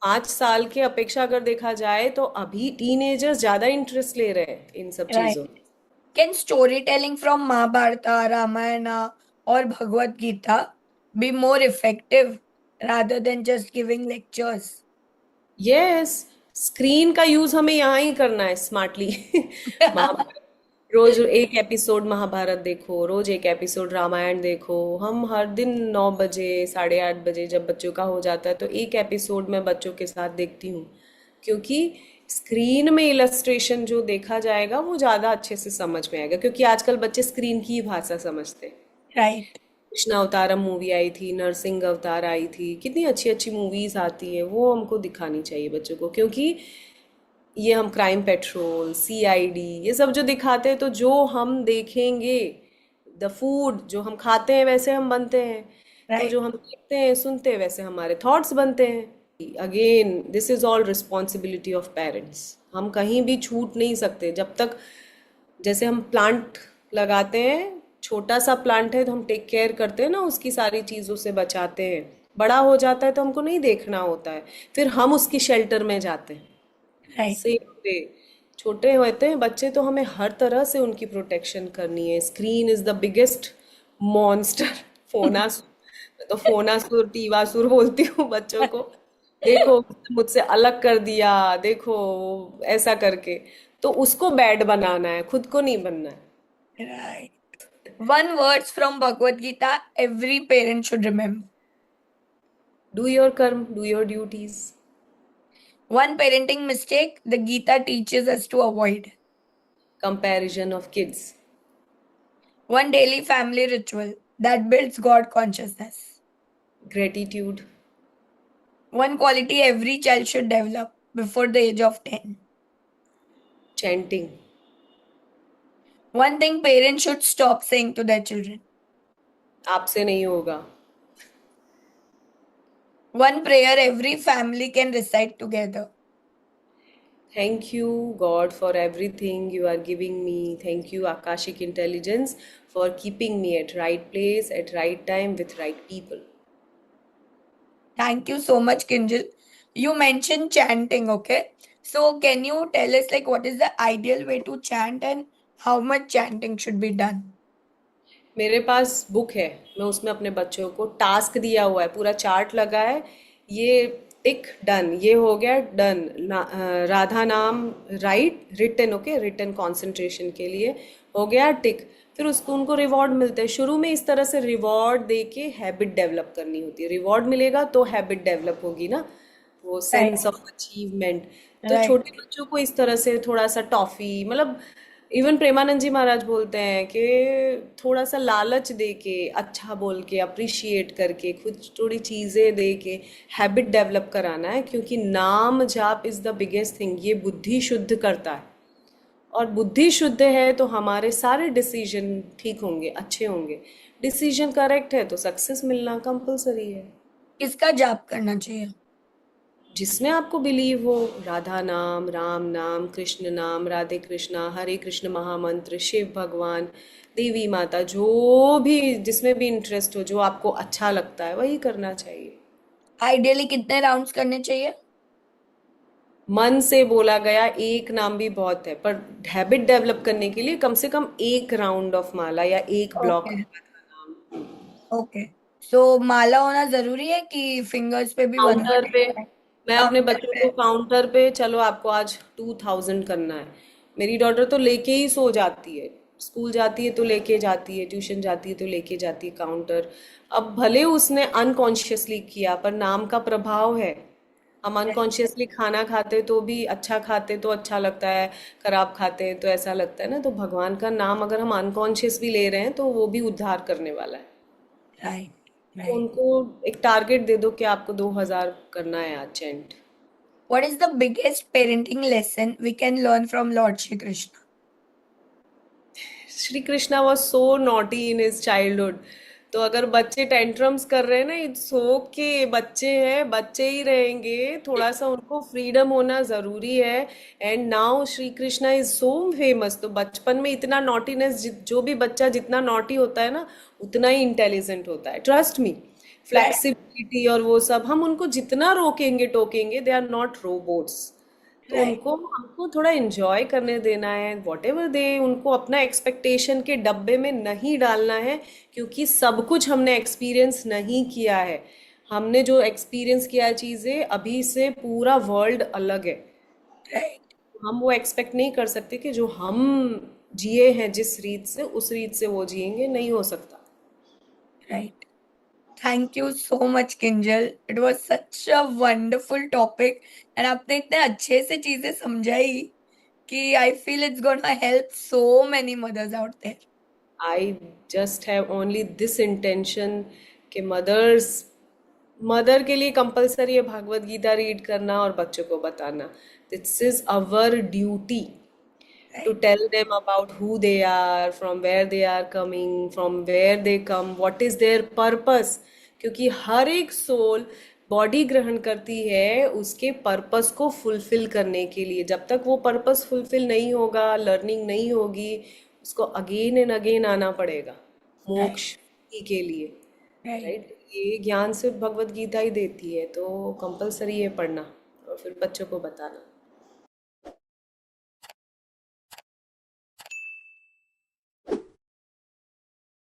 5 साल के अपेक्षा अगर देखा जाए तो अभी टीनेजर्स ज्यादा इंटरेस्ट ले रहे हैं इन सब चीजों में। Right. Can story telling from Mahabharata, Ramayana और Bhagavad Gita be more effective rather than just giving lectures? Yes, screen का यूज हमें यहाँ ही करना है स्मार्टली। महाभारत, रोज एक एपिसोड महाभारत देखो, रोज एक एपिसोड रामायण देखो। हम हर दिन 9 बजे, 8:30 बजे जब बच्चों का हो जाता है, तो एक एपिसोड मैं बच्चों के साथ देखती हूँ। क्योंकि स्क्रीन में इलस्ट्रेशन जो देखा जाएगा वो ज़्यादा अच्छे से समझ में आएगा, क्योंकि आजकल बच्चे स्क्रीन की ही भाषा समझते हैं। राइट। कृष्ण अवतारम मूवी आई थी, नरसिंह अवतार आई थी, कितनी अच्छी अच्छी मूवीज आती है, वो हमको दिखानी चाहिए बच्चों को। क्योंकि ये हम क्राइम पेट्रोल, सीआईडी, ये सब जो दिखाते हैं, तो जो हम देखेंगे, द फूड जो हम खाते हैं वैसे हम बनते हैं। तो राइट। जो हम देखते हैं सुनते हैं वैसे हमारे थॉट्स बनते हैं। Again this is all responsibility of parents. हम कहीं भी छूट नहीं सकते जब तक, जैसे हम प्लांट लगाते हैं, छोटा सा प्लांट है तो हम टेक केयर करते हैं ना, उसकी सारी चीज़ों से बचाते हैं। बड़ा हो जाता है तो हमको नहीं देखना होता है, फिर हम उसकी शेल्टर में जाते हैं। राइट। सेम वे, छोटे होते हैं बच्चे तो हमें हर तरह से उनकी प्रोटेक्शन करनी है। Screen is the biggest monster. फोनासुर, मैं तो फोनासुर टीवासुर बोलती हूँ बच्चों को। देखो मुझसे अलग कर दिया, देखो ऐसा करके, तो उसको बैड बनाना है, खुद को नहीं बनना है। Right. One words from Bhagavad Gita every parent should remember. Do your karma, do your duties. One parenting mistake the Gita teaches us to avoid. Comparison of kids. One daily family ritual that builds God consciousness. Gratitude. One quality every child should develop before the age of 10. Chanting. One thing parents should stop saying to their children. आपसे नहीं होगा। One prayer every family can recite together. Thank you, God, for everything you are giving me. Thank you, Akashic Intelligence, for keeping me at right place, at right time, with right people. Thank you so much, Kinjal. You mentioned chanting, okay? So can you tell us like what is the ideal way to chant and how much chanting should be done? मेरे पास book है, मैं उसमें अपने बच्चों को task दिया हुआ है, पूरा चार्ट लगा है। ये टिक डन, ये हो गया डन, राधा नाम write written, okay, written concentration के लिए हो गया टिक। फिर उसको उनको रिवॉर्ड मिलते हैं। शुरू में इस तरह से रिवॉर्ड दे के हैबिट डेवलप करनी होती है। रिवॉर्ड मिलेगा तो हैबिट डेवलप होगी ना, वो Right. Sense of achievement. तो Right. छोटे बच्चों को इस तरह से थोड़ा सा टॉफी, मतलब इवन प्रेमानंद जी महाराज बोलते हैं कि थोड़ा सा लालच दे के, अच्छा बोल के, अप्रिशिएट करके, खुद थोड़ी चीज़ें दे के हैबिट डेवलप कराना है। क्योंकि नाम जाप इज़ द बिगेस्ट थिंग, ये बुद्धि शुद्ध करता है। और बुद्धि शुद्ध है तो हमारे सारे डिसीजन ठीक होंगे, अच्छे होंगे। डिसीजन करेक्ट है तो सक्सेस मिलना कंपलसरी है। किसका जाप करना चाहिए? जिसमें आपको बिलीव हो, राधा नाम, राम नाम, कृष्ण नाम, राधे कृष्णा, हरे कृष्ण महामंत्र, शिव भगवान, देवी माता, जो भी जिसमें भी इंटरेस्ट हो, जो आपको अच्छा लगता है वही करना चाहिए। आइडियली कितने राउंड्स करने चाहिए? मन से बोला गया एक नाम भी बहुत है, पर हैबिट डेवलप करने के लिए कम से कम एक राउंड ऑफ माला या एक ब्लॉक ओके। नाम। ओके। सो माला होना जरूरी है कि फिंगर्स पे भी वन काउंटर पे, वन? मैं अपने काउंटर बच्चों पे? को काउंटर पे, चलो आपको आज 2000 करना है। मेरी डॉटर तो लेके ही सो जाती है, स्कूल जाती है तो लेके जाती है, ट्यूशन जाती है तो लेके जाती है काउंटर। अब भले उसने अनकॉन्शियसली किया, पर नाम का प्रभाव है। हम अनकॉन्शियसली खाना खाते तो भी, अच्छा खाते तो अच्छा लगता है, खराब खाते हैं तो ऐसा लगता है ना। तो भगवान का नाम अगर हम अनकॉन्शियस भी ले रहे हैं तो वो भी उद्धार करने वाला है। राइट। तो राइट। उनको एक टारगेट दे दो कि आपको 2000 करना है आज chant. What is the biggest parenting lesson we can learn from Lord Shri Krishna? Shri Krishna was so naughty in his childhood. तो अगर बच्चे टेंट्रम्स कर रहे हैं ना, इट्स ओके, बच्चे हैं, बच्चे ही रहेंगे, थोड़ा सा उनको फ्रीडम होना जरूरी है। And now Shri Krishna is so famous. तो बचपन में इतना नॉटीनेस, जो भी बच्चा जितना नॉटी होता है ना, उतना ही इंटेलिजेंट होता है, ट्रस्ट मी। Right. फ्लेक्सिबिलिटी और वो सब, हम उनको जितना रोकेंगे टोकेंगे, दे आर नॉट रोबोट्स। तो Right. उनको हमको थोड़ा एंजॉय करने देना है, वॉट एवर दे। उनको अपना एक्सपेक्टेशन के डब्बे में नहीं डालना है, क्योंकि सब कुछ हमने एक्सपीरियंस नहीं किया है। हमने जो एक्सपीरियंस किया है चीज़ें, अभी से पूरा वर्ल्ड अलग है। Right. हम वो एक्सपेक्ट नहीं कर सकते कि जो हम जिए हैं जिस रीत से, उस रीत से वो जिएंगे, नहीं हो सकता। Right. Thank you so much Kinjal, it was such a wonderful topic and आपने इतने अच्छे से चीजें समझाई कि I feel it's gonna help so many mothers out there. I just have only this intention कि मदर के लिए कंपलसरी है भागवत गीता रीड करना और बच्चों को बताना। This is our duty to right. tell them about who they are, from where they are coming, from where they come, what is their purpose। क्योंकि हर एक सोल बॉडी ग्रहण करती है उसके पर्पस को फुलफिल करने के लिए। जब तक वो पर्पस फुलफिल नहीं होगा, लर्निंग नहीं होगी, उसको अगेन एंड अगेन आना पड़ेगा राइट। मोक्ष ही के लिए। राइट। राइट, ये ज्ञान सिर्फ भगवत गीता ही देती है, तो कंपलसरी है पढ़ना और फिर बच्चों को बताना।